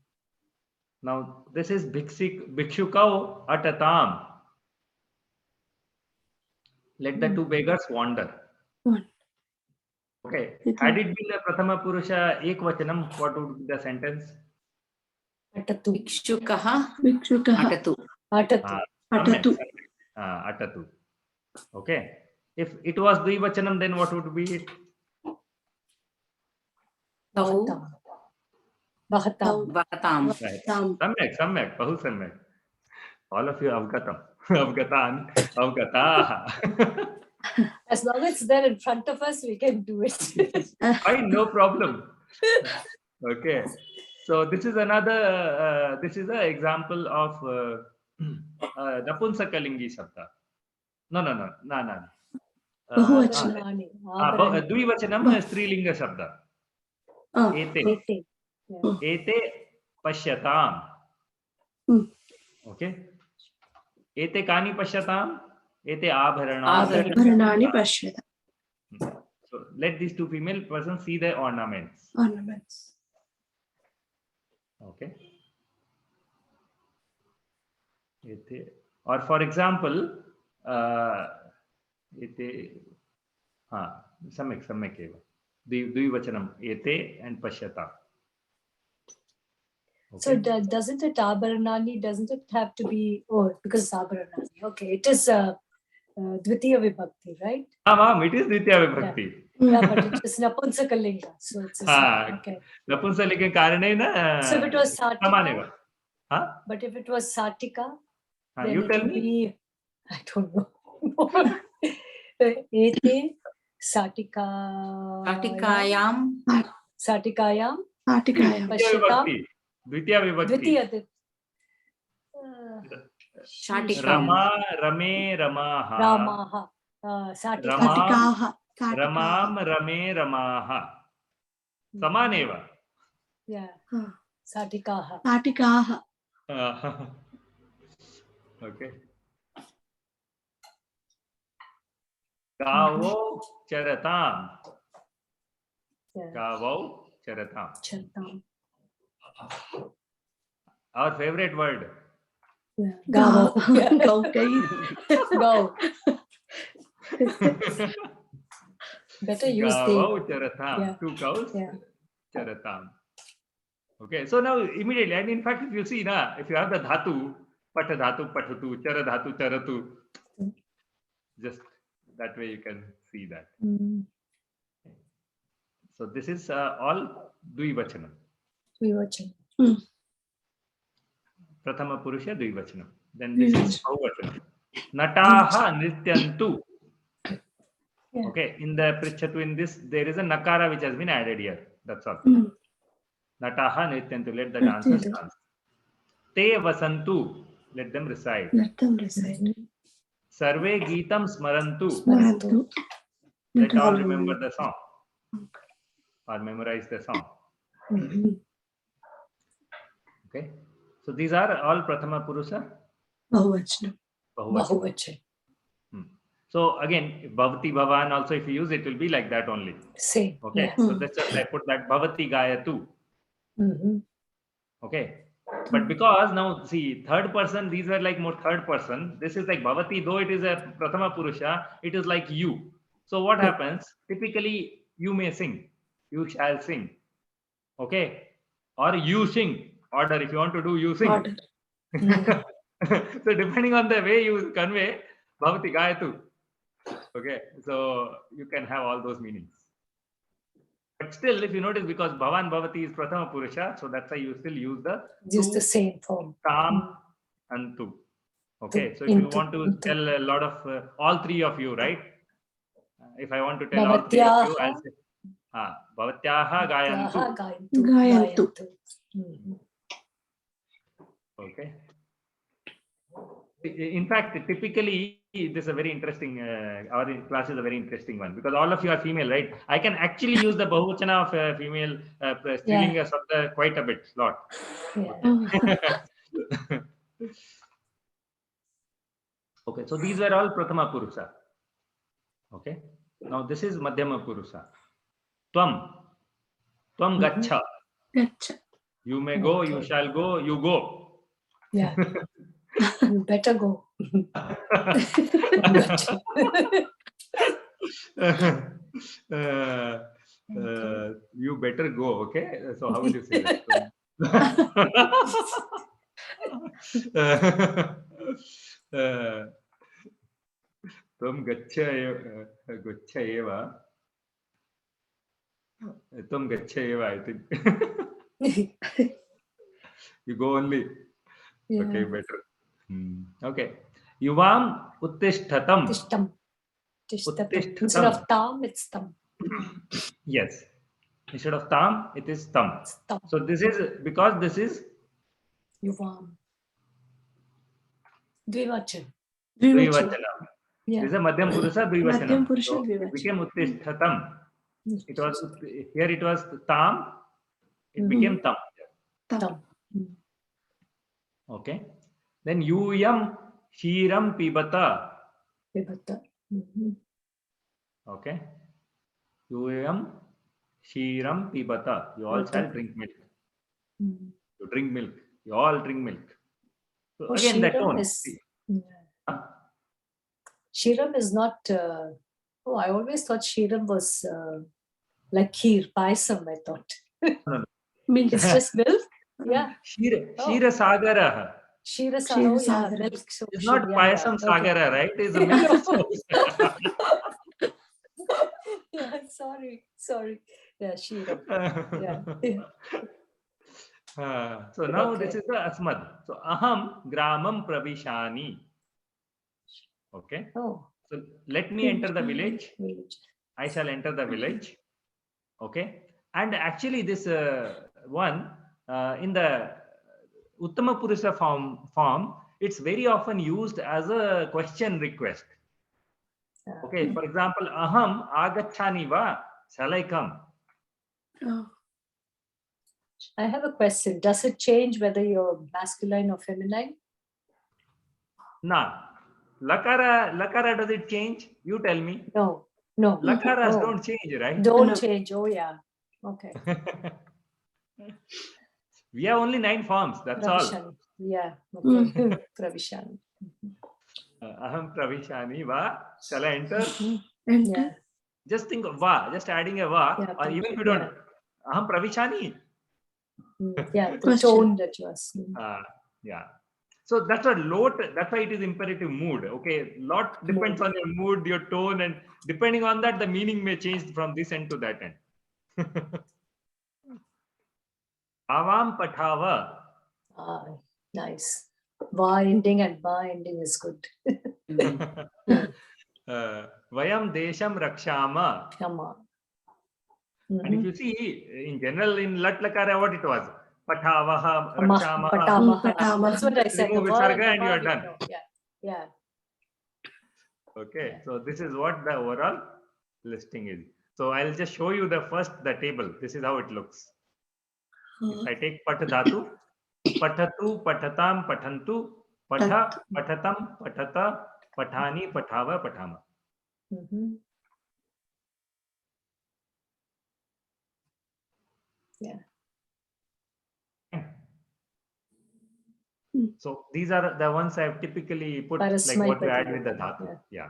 Now this is bhikshukau atatam. Let the two beggars wander. Okay. Had it been a prathama purusha ekvachanam, what would be the sentence? Atatu. Bhikshukaha Bhikshukaha. atatu. Atatu. Atatu. Atatu. Okay. If it was dvivachanam, then what would be it? Tau Vahatam. vahatam. Right. Samyak, bahu samyak. All of you avgatam. Avgatan, avgataha. As long as it's there in front of us, we can do it. Fine, no problem. Okay. So this is another, this is an example of Napunsakalingi Shabda. No. Bahuvachanam. Dvivachanam Strilinga Shabda. Ete. Ete Pashyatam. Okay. Ete Kani Pashyatam. Ete Abharanam. Abharanani pashyata. So let these two female persons see the ornaments. Ornaments. Okay. Or for example, सम्यक् एव द्विवचनम् एते and pashyata. So doesn't it abharanani, doesn't it have to be, because it's abharanani. Okay, it is dvitiya vibhakti, right? It is dvitiya vibhakti. Yeah, but it is napunsakalinga. So it's okay. Napunsakalinga karanena. So if it was satika, but if it was satika, then you it tell would me. be, I don't know. Ete satika. Satikayam. Satikayam. Dvitiya vibhakti. Rama, Rame, Ramaha. Ramaha. Satikaha. Ramam, Rame, Ramaha. Samaneva. Yeah. Satikaha. Satikaha. Okay. Gavo charatam. Gavo charatam. Our favorite word. Yeah. Gavo. Yeah. Gaukai. Go. Better use Gavau they. charatam. Yeah. 2 cows. Yeah. Charatam. Okay, so now immediately, and in fact, if you see, if you have the dhatu, pata dhatu, patatu, chara dhatu, charatu, just that way you can see that. Mm. So this is all dvivachanam. Vivachan. Prathama Purusha dvivachanam. Then this is bahuvachanam. Nataha nrityantu. Yeah. Okay, in the Prichatu, in this, there is a nakara which has been added here. That's all. Nataha nrityantu, let the dancers dance. Te vasantu, let them recite. Let them recite. Sarve geetam smarantu, Smarantu. let all remember the song or memorize the song. Mhm. Okay, so these are all Prathama Purusha Bahuvachanam. bahuvachanam. Bahuvachan. So again, if Bhavati Bhavan also, if you use it, will be like that only. Same. Okay, Yeah. so that's just I put that Bhavati Gayatu. Mhm. Okay, but because now see, third person, these were like more third person. This is like Bhavati, though it is a Prathama Purusha, it is like you. So what happens? Typically, you may sing, you shall sing. Okay, or you sing. Order, if you want to do, you sing. Order. So depending on the way you convey, Bhavati Gayatu. Okay, so you can have all those meanings. But still, if you notice, because Bhavan Bhavati is Prathama Purusha, so that's why you still use the Use tu, the same form. tam, and tu. Okay, Tu, so if you intu, want to intu. tell a lot of all three of you, right? If I want to tell all three of you, I'll say, Bhavatyaha Gayantu. Yaha gayantu. Gayantu. Mhm. Okay. In fact, typically, this is a very interesting, our class is a very interesting one because all of you are female, right? I can actually use the Bahuvachana of female Strilinga Sabda quite a bit, lot. Yeah. Okay, so these were all Prathama Purusha. Okay, now this is Madhyama Purusha. Tvam Gacha. Gacha. You may go, you shall go, you go. Yeah. You better go. You better go, okay? So how will you say that? Tvam gaccha eva. Tvam gaccha eva, I think. You go only. Yeah. Okay, better. Okay. Yuvam uttishtatam. Tishtam. Tishtatam. Uttishtatam. Instead of tam, it's tam. Yes. Instead of tam, it is tam. It's tam. So this is because this is Yuvam. Dvivachan. Dvivachanam. Yeah. This is a Madhyam Purusha Madhyam Dvivachanam. Purusha So Dvivachanam. it became uttishtatam. It was here. It was tam. It became tam. Tam. Okay. Then yuyam shiram pibata. Vibhata. Mhm. Okay. Yuyam shiram pibata. You all shall drink milk. Mhm. You drink milk. You all drink milk. So Oh, again, that Shiram tone. is. Shiram is not. I always thought Shiram was like kheer, paisam. I thought. No. It's just milk. Yeah. Shira Sagara. Shira Shira Sagara. Yeah, Sagara. milk. So It's not yeah, Payasam yeah. Okay. Sagara, right? It's a milk source. Yeah, sorry. Yeah, Shira. So now this is the Asmad. So Aham Gramam Pravishani. Okay. Oh. So let me enter the village. Village. I shall enter the village. Okay. And actually this one in the Uttama Purusha form, it's very often used as a question request. Okay. For example, Aham Agachani va. Shall I come? Oh. I have a question. Does it change whether you're masculine or feminine? Nah. Lakara, does it change? You tell me. No. Lakaras Oh. don't change, right? Don't No. change. Oh, yeah. Okay. We have only 9 forms. That's all. Ravishani. Yeah. Okay. Pravishani. Aham pravishani va. Shall I enter? Enter. Yeah. Just think of va. Just adding a va. Yeah, Or even if you yeah. don't. Aham pravishani. Yeah. The Question. tone that you are seeing. Yeah. So that's what lot. That's why it is imperative mood. Okay. Lot depends on your mood, your tone, and depending on that, the meaning may change from this end to that end. Avam patava. Nice. Va ending and ba ending is good. Vayam desham rakshama. Shama. And if you see, in general, in lat lakara, what it was? Patavaha, rakshamaha. Patamaha. That's what I said. Remove The va visarga and ba you are we done. know. Yeah. Yeah. Okay, Yeah. so this is what the overall listing is. So I'll just show you the table. This is how it looks. If I take pat dhatu, patatu, patatam, patantu, patha, patatam, patata, patani, patava, patama. Yeah. So these are the ones I've typically put like what you add with the dhatu. Yeah.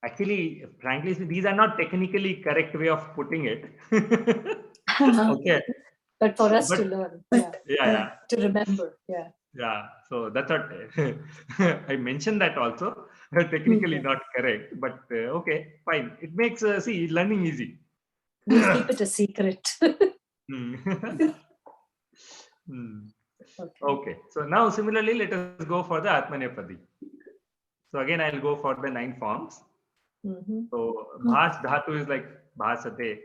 Actually, frankly, these are not technically correct way of putting it. Okay. But for us to learn. Yeah. To remember. Yeah. Yeah. So that's what I mentioned that also. Technically not correct, but okay, fine. It makes learning easy. We'll keep it a secret. Okay. So now similarly, let us go for the Atmanepadi. So again, I'll go for the 9 forms. So bhas dhatu is like bhasate,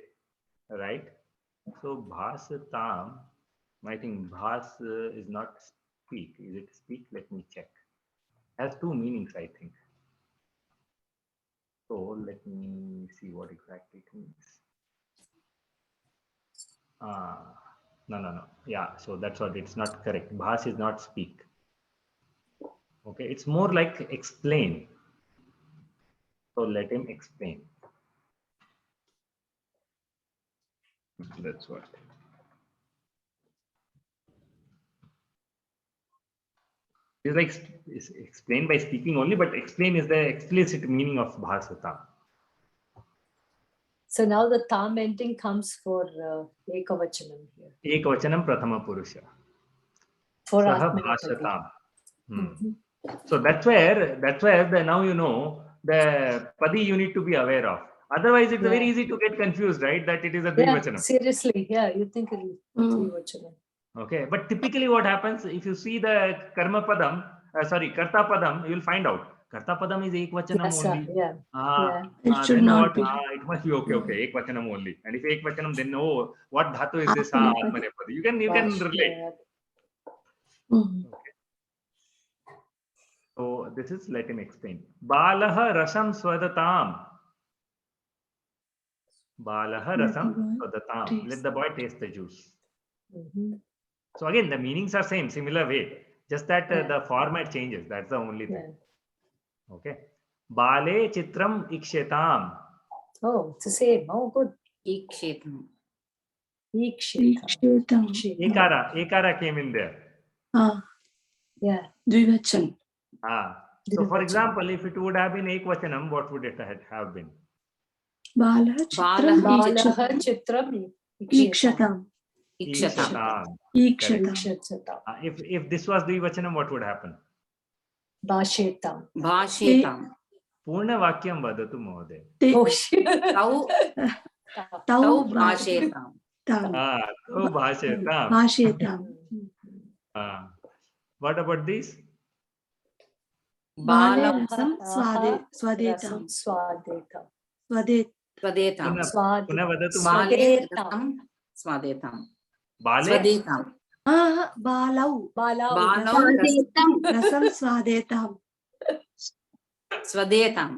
right? So bhasatam, I think bhas is not speak. Is it speak? Let me check. Has 2 meanings, I think. So let me see what exactly it means. No. Yeah, so that's what it's not correct. Bhas is not speak. Okay, it's more like explain. So let him explain. That's what. It's like it's explained by speaking only, but explain is the explicit meaning of bhasatam. So now the tam ending comes for ekavachanam here. Ekavachanam prathama purusha. For Saha bhasatam. So that's where now you know the padi you need to be aware of. Otherwise, it's very easy to get confused, right? That it is a dvivachanam. Seriously, you think it is dvivachanam. Okay, but typically what happens if you see the karma padam, karta padam, you will find out. Karta padam is ekvachanam only. It should not be. It must be okay, ekvachanam only. And if ekvachanam, then what dhatu is this? Atmanepadi. You can relate. Okay. So this is, let him explain. Balaha rasam swadatam. Balaha rasam swadatam. Let the boy taste the juice. So again, the meanings are same, similar way. Just that the format changes. That's the only thing. Okay. Bale chitram ikshetam. Oh, it's the same. Oh, good. Ikshetam. Ekara came in there. Yeah. Dvivachan. So for example, if it would have been ekvachanam, what would it have been? Balaha chitram ikshatam. Ikshatam. If this was dvivachanam, what would happen? Bhashetam. Purna vakyam vadatu mohade. Tau bhashetam. Tau Bhashetam. What about this? Bala Swadetam. Swadetam. Puna vadatu Swadetam. Bale? Swadetam. Balau. Rasam swadetam. Swadetam.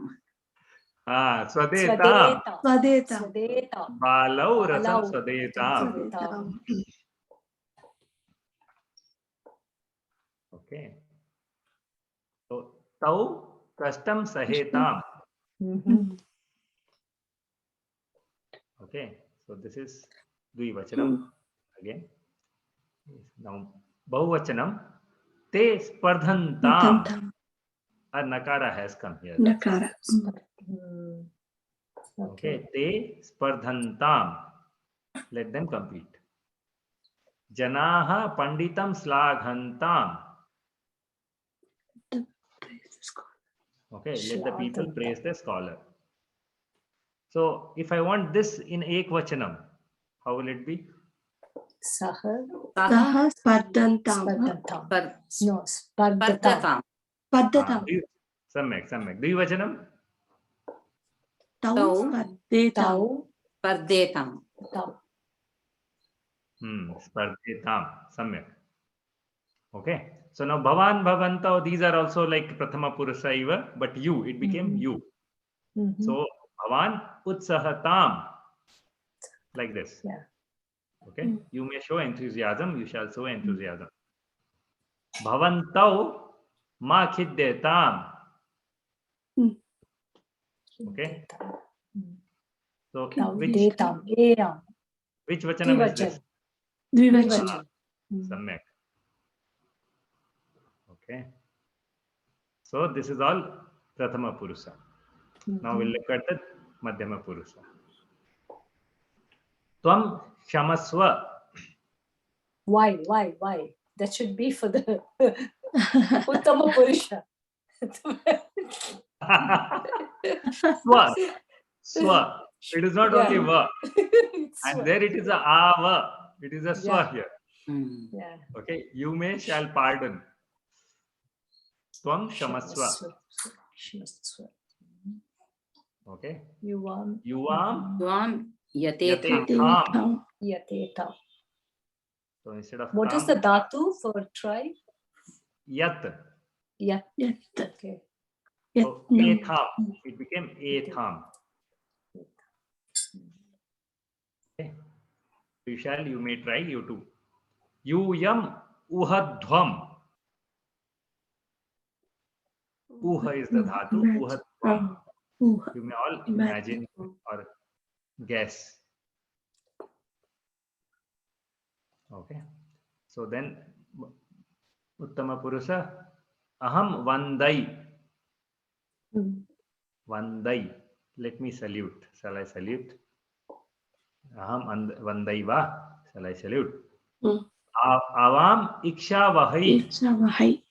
Swadetam. Balau rasam swadetam. Okay. So tau kashtam sahetam. Okay. So this is dvivachanam again. Now Bahuvachanam. Te spardhantam. A nakara has come here. that's all. Nakara. Okay. Te spardhantam. Let them complete. Janaha panditam slaghantam. Okay, let the people praise the scholar. So if I want this in ekvachanam, how will it be? Saha Saha spardantam. Spardatam. No, Spardatam. Paddatam. Samyak, samyak. Dvivachanam? Tau Tau. spardetam. Tau. Spardetam. Tau. Spardetam. Samyak. Okay. So now Bhavan, Bhavantau, these are also like Prathama Purusha Iva, but you, it became you. So Bhavan Utsahatam. Like this. Yeah. Okay. You may show enthusiasm, you shall show enthusiasm. Bhavantau ma khiddetam. Okay. So which vachanam is this? Dvivachanam. Samyak. Okay. So this is all Prathama Purusha. Now we'll look at the Madhyama Purusha. Tvam Kshamaswa. Why? That should be for the Uttama Purusha. Swa. It is not only va. And there it is a ava. It is a swa here. Yeah. Okay. You may shall pardon. Tvam Kshamaswa. Okay. Yuvam Yatetam. Yatetam. So instead of What is the dhatu for try? Yat. Yat. Yat. Okay. So etham. It became etham. Okay. You may try, you too. Yuyam uhadhvam. Uha is the dhatu. Uhadhvam. You may all imagine or guess. Okay. So then Uttama Purusha. Aham vandai. Vandai. Let me salute. Shall I salute? Aham vandai va. Shall I salute? Avam iksha vahai.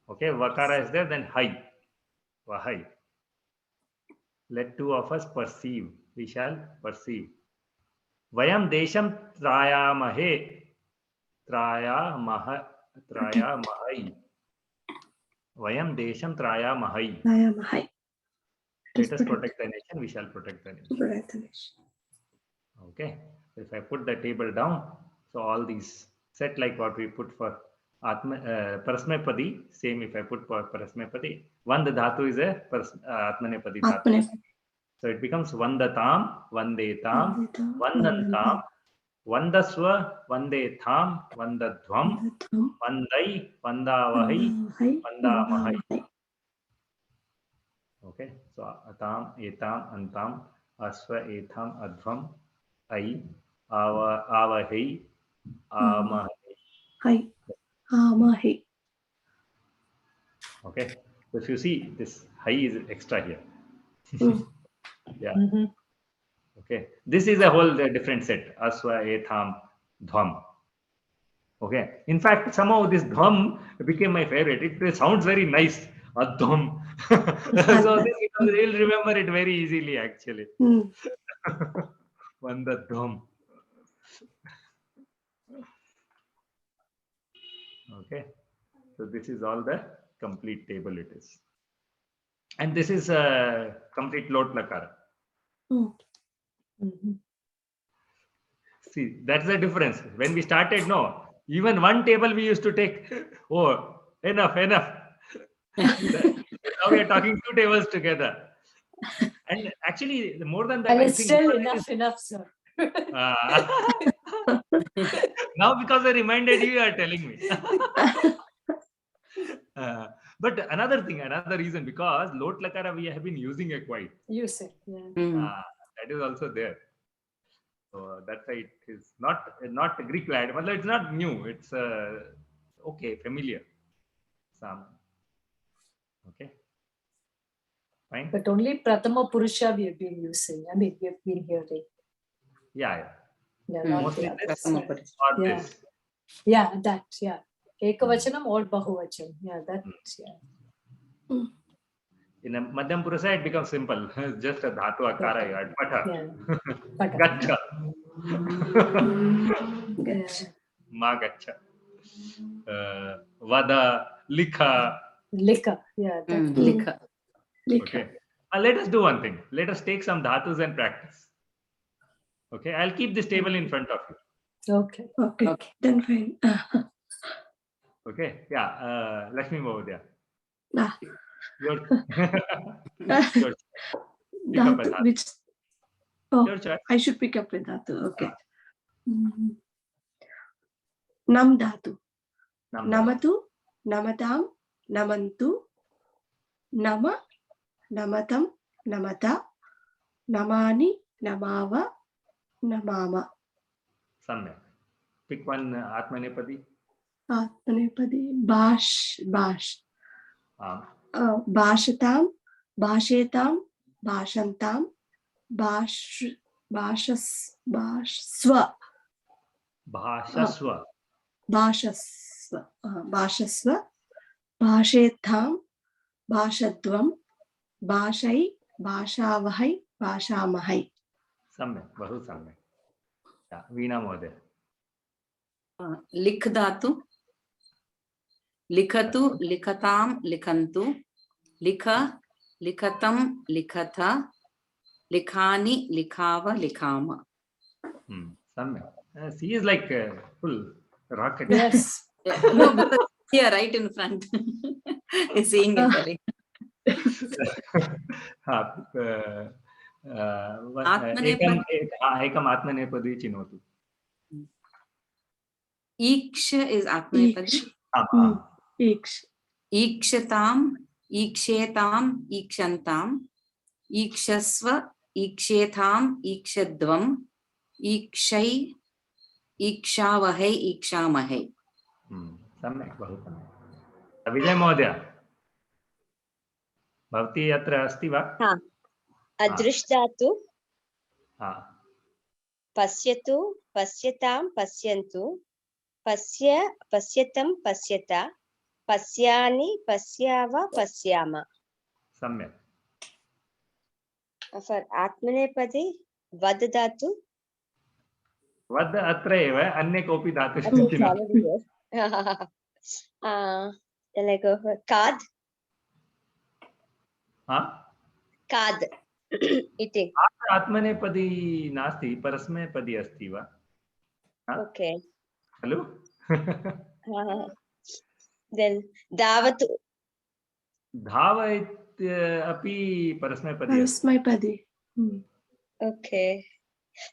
Okay, vakara is there, then hai. Vahai. Let two of us perceive. We shall perceive. Vayam desham trayamahe. Trayamahai. Vayam desham trayamahai. Let us protect the nation. We shall protect the nation. Okay. If I put the table down, so all these set like what we put for Parasmepadi, same if I put for Parasmepadi. One the dhatu is a Atmanepadi dhatu. So it becomes Vandatam, Vandetam, Vandantam, Vandaswa, Vandetham, Vandadhvam, Vandai, Vandavahi, Vandamahai. Okay. So Atam, Etam, Antam, Aswa, Etam, Adhvam, Ai, Avahi, Amahi. Hai. Amahi. Okay. So if you see, this Hai is extra here. Yeah. Okay. This is a whole different set. Aswa, Etham, Dhvam. Okay. In fact, somehow this Dhvam became my favorite. It sounds very nice. Adhvam. So this, you'll remember it very easily actually. Vanda Dhvam. Okay. So this is all the complete table it is. And this is a complete lot lakara. See, that's the difference. When we started, no, even one table we used to take. Oh, enough. Now we are talking two tables together. And actually, more than that, and I it's think still enough, sir. Now because I reminded you, you are telling me. But another reason, because lot lakara we have been using it quite. You say, yeah. That is also there. So that's why it is not Greek language. Well, it's not new. It's okay, familiar. Some okay, fine. But only Prathama Purusha we have been using. I mean, we have been hearing. Yeah. Yeah, not Mostly the this others. or Yeah. this. Yeah, that, yeah. Ekavachanam or Bahuvachanam. Yeah, that, yeah. In a Madhyam Purusa, it becomes simple. Just a dhatu akara you add. Pata. Yeah. Pata. Gaccha. Gotcha. Ma gaccha. Vada, likha. Lika. Yeah. That, Likha. Likha. Okay. Let us do one thing. Let us take some dhatus and practice. Okay. I'll keep this table in front of you. okay. Okay. Okay. Then fine. Okay. Yeah. Lakshmi Mahodaya. Ah. Your choice. Pick up a Dhatu, dhatu. which oh, Your choice. I should pick up with dhatu. Okay. Nam dhatu. Namatu, namatam, namantu, nama, namatam, namata, namani, namava, namama. Samyak. Pick one Atmanepadi. Atmanepadi. Bash. Bhashatam, bhashetam, bhashantam, bhasva, Bhashasva. bhashasva, bhashetham, bhashadvam, bhashai, bhashavahai, bhashamahai. Samyak. Bahu samyak. Yeah. Veena Mahodaya. Likh dhatu. Likhatu, likhatam, likhantu. Likha, likhatam, likhata. Likhani, likhava, likhama. Samyak. She is like full rocket. Yes. No, because here, right in front. Is saying it correct. Ekam Atmanepadi chinotu. Iksha is Atmanepadi. Iksh. Ikshatam, ikshetam, ikshantam. Ikshasva, ikshetham, ikshadvam. Ikshai, ikshavahe, ikshamahe. Samyak. Bahu samyak. Vijay Mahodaya. Bhavati yatra asti va? Adrish dhatu. Ha. Pasyatu, pasyatam, pasyantu. Pasya, pasyatam, pasyata. Pasyani, pasyava, pasyama. Samyak. For Atmanepadi, vad dhatu. Vad atra eva अन्य कोऽपि धातुः I think it's चिनोतु. already there. Then I go for kad. Kad. Eating. आत्मनेपदी नास्ति, परस्मैपदी अस्ति वा? Okay. Hello? Then davatu. Dhava api parasmaipadi asti. Parasmaipadi. Okay.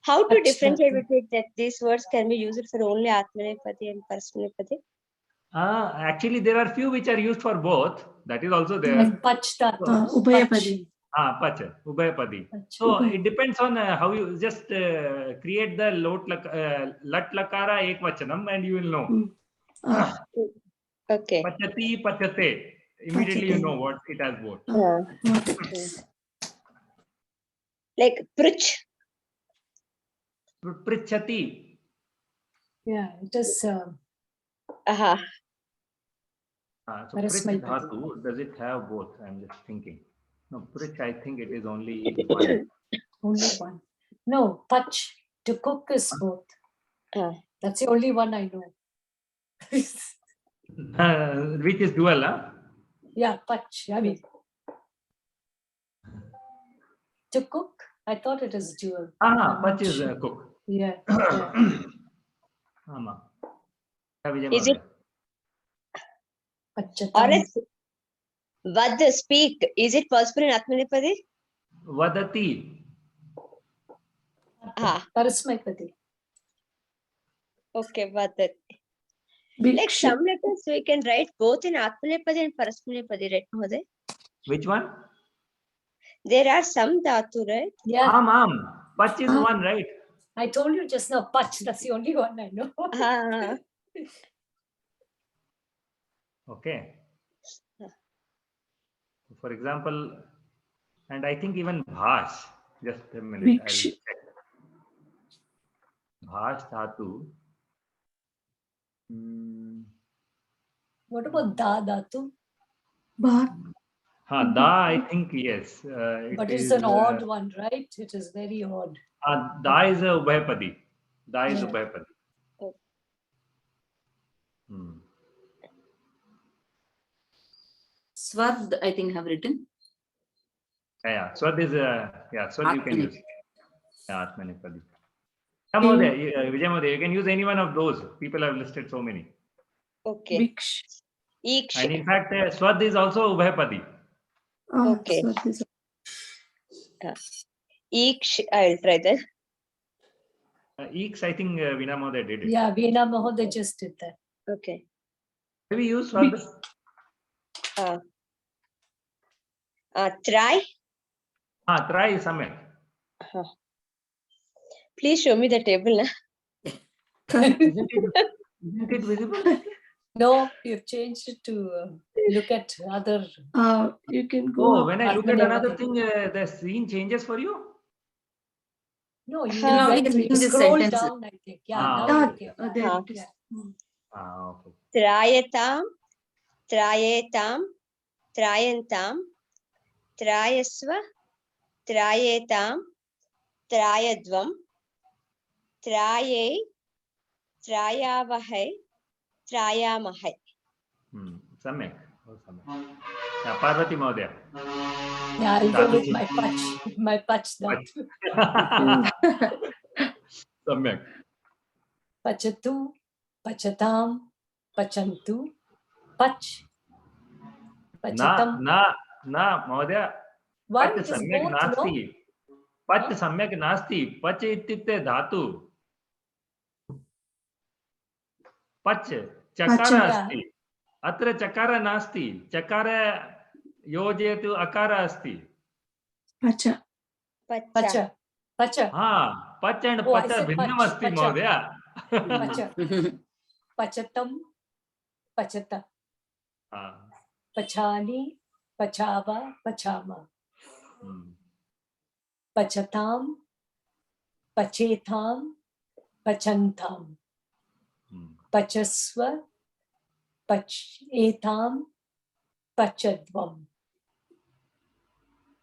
How to differentiate between that these words can be used for only Atmanepadi and Parasmanepadi? Actually, there are few which are used for both. That is also there. Like Pach Dhatu. Ubhayapadi. Pach, Ubhayapadi. So it depends on how you just create the lat lakara ekvachanam and you will know. Okay. Pachati, pachate. Immediately you know what it has both. What it is. Like prich. Prichati. Yeah, it is. So prich dhatu, does it have both? I'm just thinking. No, prich, I think it is only one. Only one. No, Pach. To cook is both. That's the only one I know. Which is dual, huh? Yeah, Pach. I mean, to cook, I thought it is dual. Pach is cook. Yeah. Is it? Or else, vad speak. Is it possible in Atmanepadi? Vadati. Parasmaipadi. Okay, vadati. Like some letters we can write both in Atmanepadi and Parasmanepadi, right, Mahoday? Which one? There are some dhatu, right? Yeah. Pach is one, right? I told you just now, pach, that's the only one I know. Ah, Okay. For example, and I think even bhash, just a minute, I'll Viksh. check. Bhash dhatu. What about da dhatu? Bhak. Da, I think yes. But it's an odd one, right? It is very odd. Da is a ubhayapadi. Da is Yeah. ubhayapadi. Oh. Swad, I think have written. Yeah. Swad is Swad you can Atmanipadi. use. Yeah, Atmanipadi. Vijay Mode, you can use any one of those. People have listed so many. okay. Viksh. Iksh. And in fact, Swad is also ubhayapadi. Okay. Swad is Iksh. I'll try that. Eeks, I think Veena Mode did it. Yeah, Veena Mahoday just did that. Okay. Have we used Swad? Try. Try Samyak. Please show me the table. Na? Isn't it visible? No, you've changed it to look at other. You can go Oh, up. when I look at Atmanipadi. another thing, the scene changes for you? No, you No, went we to can this scroll sentence. down, I think. Yeah, Ah, now okay. okay. There Ah. it is. Okay. Trayatam. Trayetam. Trayantam. Trayasva. Trayetam. Trayadvam. Traye. Trayavahai. Trayamahai. Samyak. Oh, Samyak. Yeah, Parvati Mahodaya. Yeah, I'll go with my pach. My pach dhatu. Samyak. Pachatu, pachatam, pachantu, pach, pachatam. Na, Mahodaya. One Pach is Samyak both, no? nasti. Pach Samyak nasti. Pach ityukte dhatu. Pach. Chakara Yeah. asti. Atra chakara nasti. Chakara yojetu akara asti. Pacha. Pacha. Pacha. Pach and Oh, I pacha said bhinnam pach. asti, Pacha. Mahodaya. Pacha. Pachatam, pachata. Pachani, pachava, pachama. Pachatam, pachetam, pachantam. Pachasva, pachetam, pachadvam.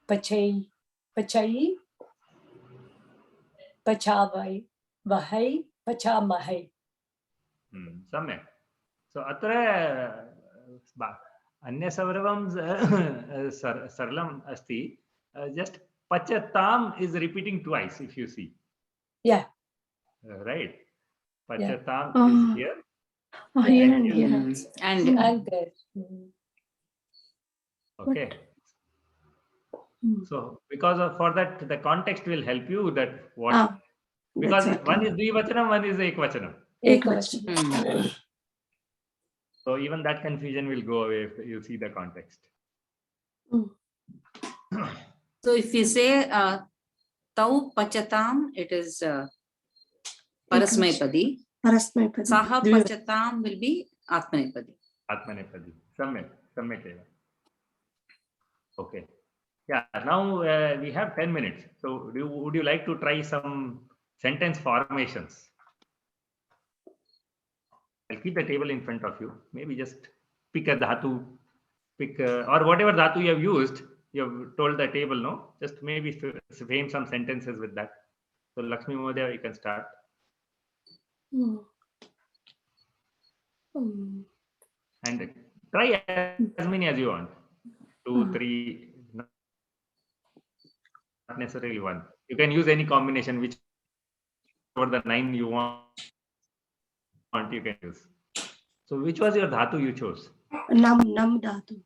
Pachai, pachai, pachavai, vahai, pachamahai. Samyak. So atra anya sarvam sarlam asti. Just pachatam is repeating twice if you see. Yeah. Right. Pachatam is here. Here and here. And there. Okay. So because for that, the context will help you that what. Because one is dvivachanam, one is ekvachanam. Ekvachanam. So even that confusion will go away if you see the context. So if you say tau pachatam, it is parasmaipadi. Parasmaipadi. Saha pachatam will be atmanipadi. Atmanipadi. Samyak eva. Okay. Yeah. Now we have 10 minutes. So would you like to try some sentence formations? I'll keep the table in front of you. Maybe just pick a dhatu, or whatever dhatu you have used. You have told the table, no? Just maybe frame some sentences with that. So Lakshmi Mahodaya, you can start. And try as many as you want. 2, 3, not necessarily one. You can use any combination, which for the 9 you want, you can use. So which was your dhatu you chose? Nam dhatu.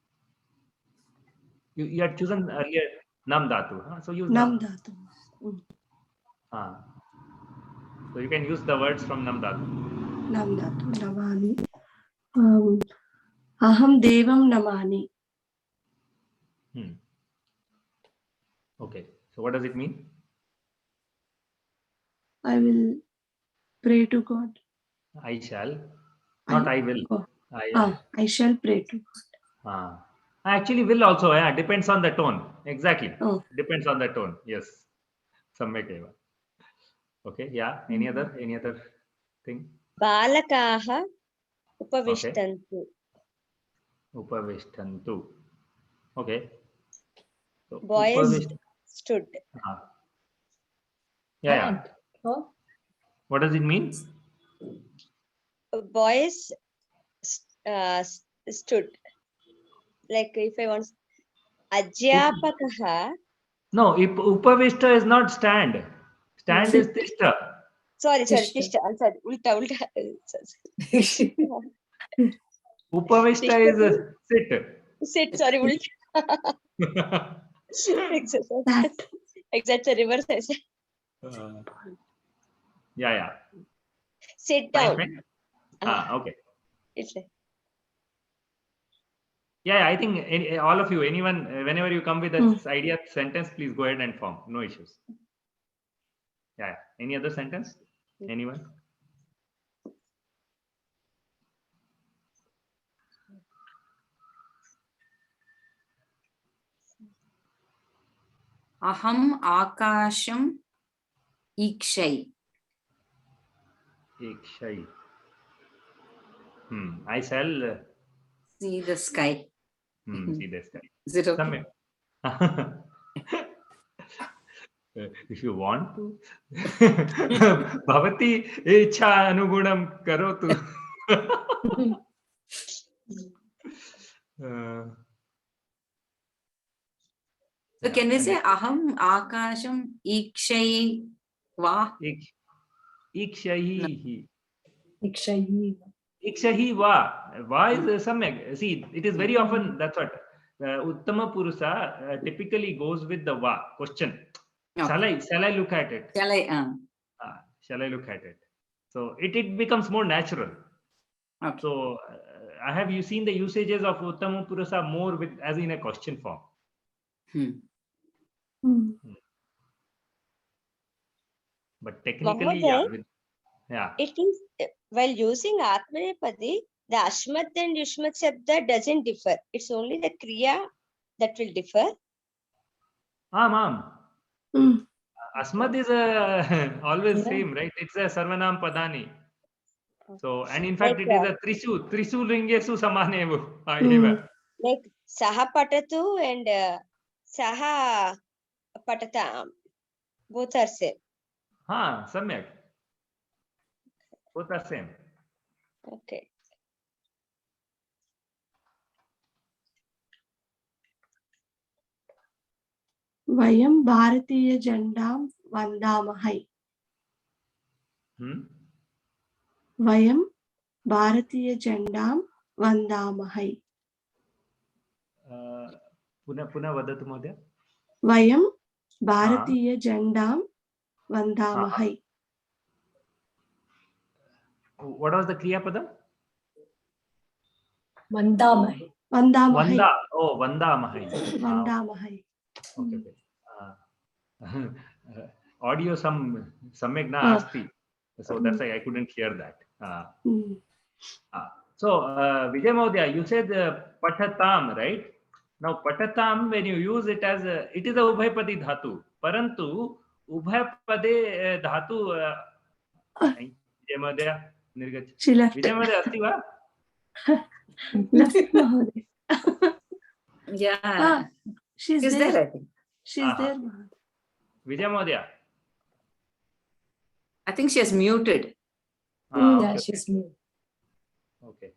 You had chosen earlier nam dhatu. Huh? So use Nam dhatu. So you can use the words from nam dhatu. Nam dhatu. Namani. Aham devam namani. Okay. So what does it mean? I will pray to God. I shall, not I will. Oh. I I shall pray to God. Actually will also, yeah, depends on the tone. Exactly. Oh. Depends on the tone. Yes. Samyak eva. Okay, yeah. Any other thing? Balakaha upavishtantu. Upavishtantu. Okay. So, Boys stood. Yeah. Oh, What does it mean? Boys stood. Like if I want Ajyapakaha. No, upavishta is not stand. Stand is tishta. Sorry, Tishta. Tishta. I'm sorry. Ulta. Upavishta is sit. Sit, sorry, ulta. Exact reverse. Yeah. Sit down. Okay. It's like, Yeah, I think all of you, anyone, whenever you come with this idea sentence, please go ahead and form. No issues. Yeah. Any other sentence? Anyone? Aham akasham ikshai. Ikshai. I shall See the sky. see the sky. Is it okay? If you want to, bhavati ichha anugunam karotu. So can we say aham akasham ikshai va? Ikshahi. Ikshayi. Ikshahi va. Va is samyak. See, it is very often, that's what. Uttama Purusa typically goes with the va, question. Okay. Shall I look at it? Shall I? Shall I look at it? So it becomes more natural. Okay. So have you seen the usages of Uttama Purusa more with as in a question form? But technically, yeah. It is while using Atmanepadi, the Ashmat and Yushmat Shabda doesn't differ. It's only the Kriya that will differ. Ma'am. Asmat is always same, right? It's a Sarvanam Padani. So, and in fact, it is a Trisu Lingesu Samanevu. Like Saha Patatu and Saha Patatam. Both are same. Samyak. Both are same. Okay. Vayam Bharatiya Jandam Vandamahai. Vayam Bharatiya Jandam Vandamahai. Puna vadatu Madhya. Vayam Bharatiya Jandam Vandamahai. What was the Kriya Padam? Vandamahai. Vandamahai. Vandamahai. Vandamahai. Okay. Audio samyak na asti. So that's why I couldn't hear that. So Vijay Mahodaya, you said patatam, right? Now patatam, when you use it as it is a ubhayapadi dhatu. Parantu ubhayapade dhatu. Vijay Mahodaya, Nirgach. She left. Vijay Mahodaya asti va? Left Mahodaya. Yeah. She's there. I think. She's there. Vijay Mahodaya. I think she has muted. Yeah, she's muted. Okay.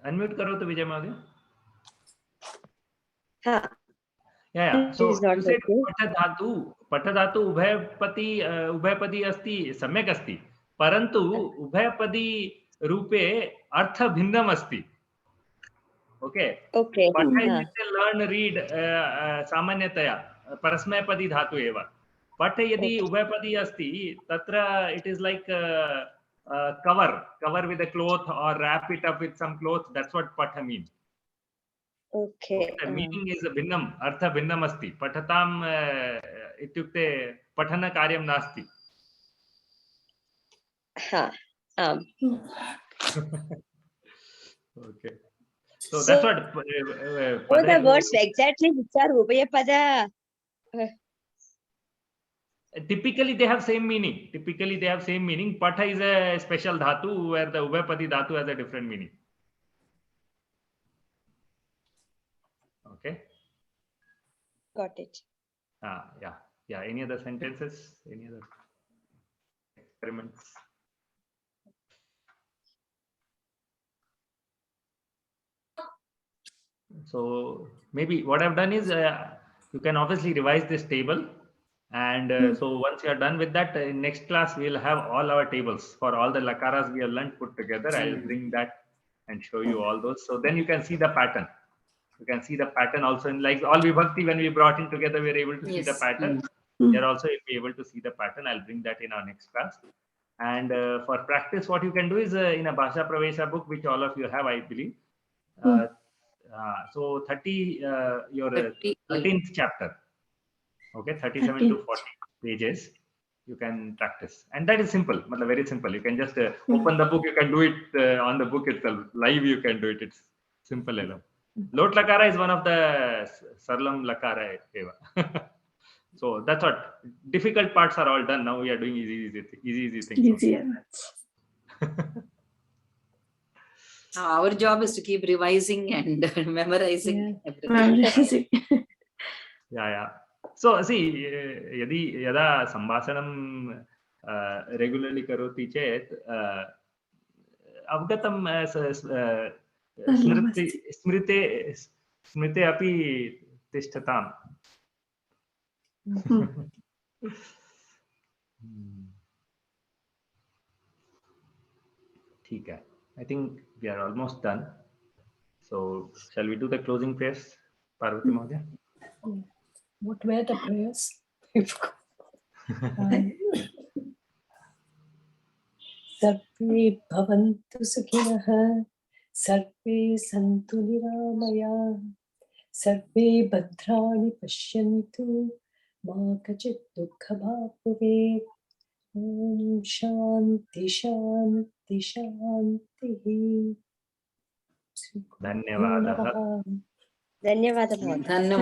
Unmute karo to Vijay Mahodaya. Yeah. So you said patadhatu ubhayapadi asti samyak asti. Parantu ubhayapadi rupe artha bhinnam asti. Okay. But I learn read samanyataya parasmayapadi dhatu eva. But yadi ubhayapadi asti tatra it is like cover with a cloth or wrap it up with some cloth. That's what patha means. Okay. The meaning is भिन्नम्, अर्थ भिन्नम् अस्ति. पठताम् इत्युक्ते पठनकार्यं नास्ति. Okay. So that's what. All the words exactly which are Ubhayapada. Typically, they have same meaning. Patha is a special dhatu where the Ubhayapadi dhatu has a different meaning. Okay. Got it. Yeah. Any other sentences? Any other experiments? So maybe what I've done is you can obviously revise this table, and so once you are done with that, in next class we'll have all our tables for all the lakaras we have learned put together. I'll bring that and show you all those. So then you can see the pattern. You can see the pattern also in like all Vibhakti when we brought in together, we were able to see the pattern. Here also you'll be able to see the pattern. I'll bring that in our next class. And for practice, what you can do is in a Bhasha Pravesha book, which all of you have, I believe. So 30, your 13th chapter, okay, 37 to 40 pages, you can practice. And that is simple, very simple. You can just open the book, you can do it on the book itself. Live, you can do it. It's simple enough. Lot Lakara is one of the Sarlam Lakara. So that's what. Difficult parts are all done. Now we are doing easy things. Easier. Our job is to keep revising and memorizing everything. Memorizing. Yeah. So see, yada sambhasanam regularly karoti chet avgatam smrite api tishtatam. Okay. I think we are almost done. So shall we do the closing prayers, Parvati Mahodaya? What were the prayers? Sarve bhavantu sukhinah, sarve santu niramaya, sarve bhadrani pashyantu, ma kachit dukkha bhag bhavet. Om Shanti Shanti Shanti. Dhanyavadah. Dhanyavada. Dhanyavad.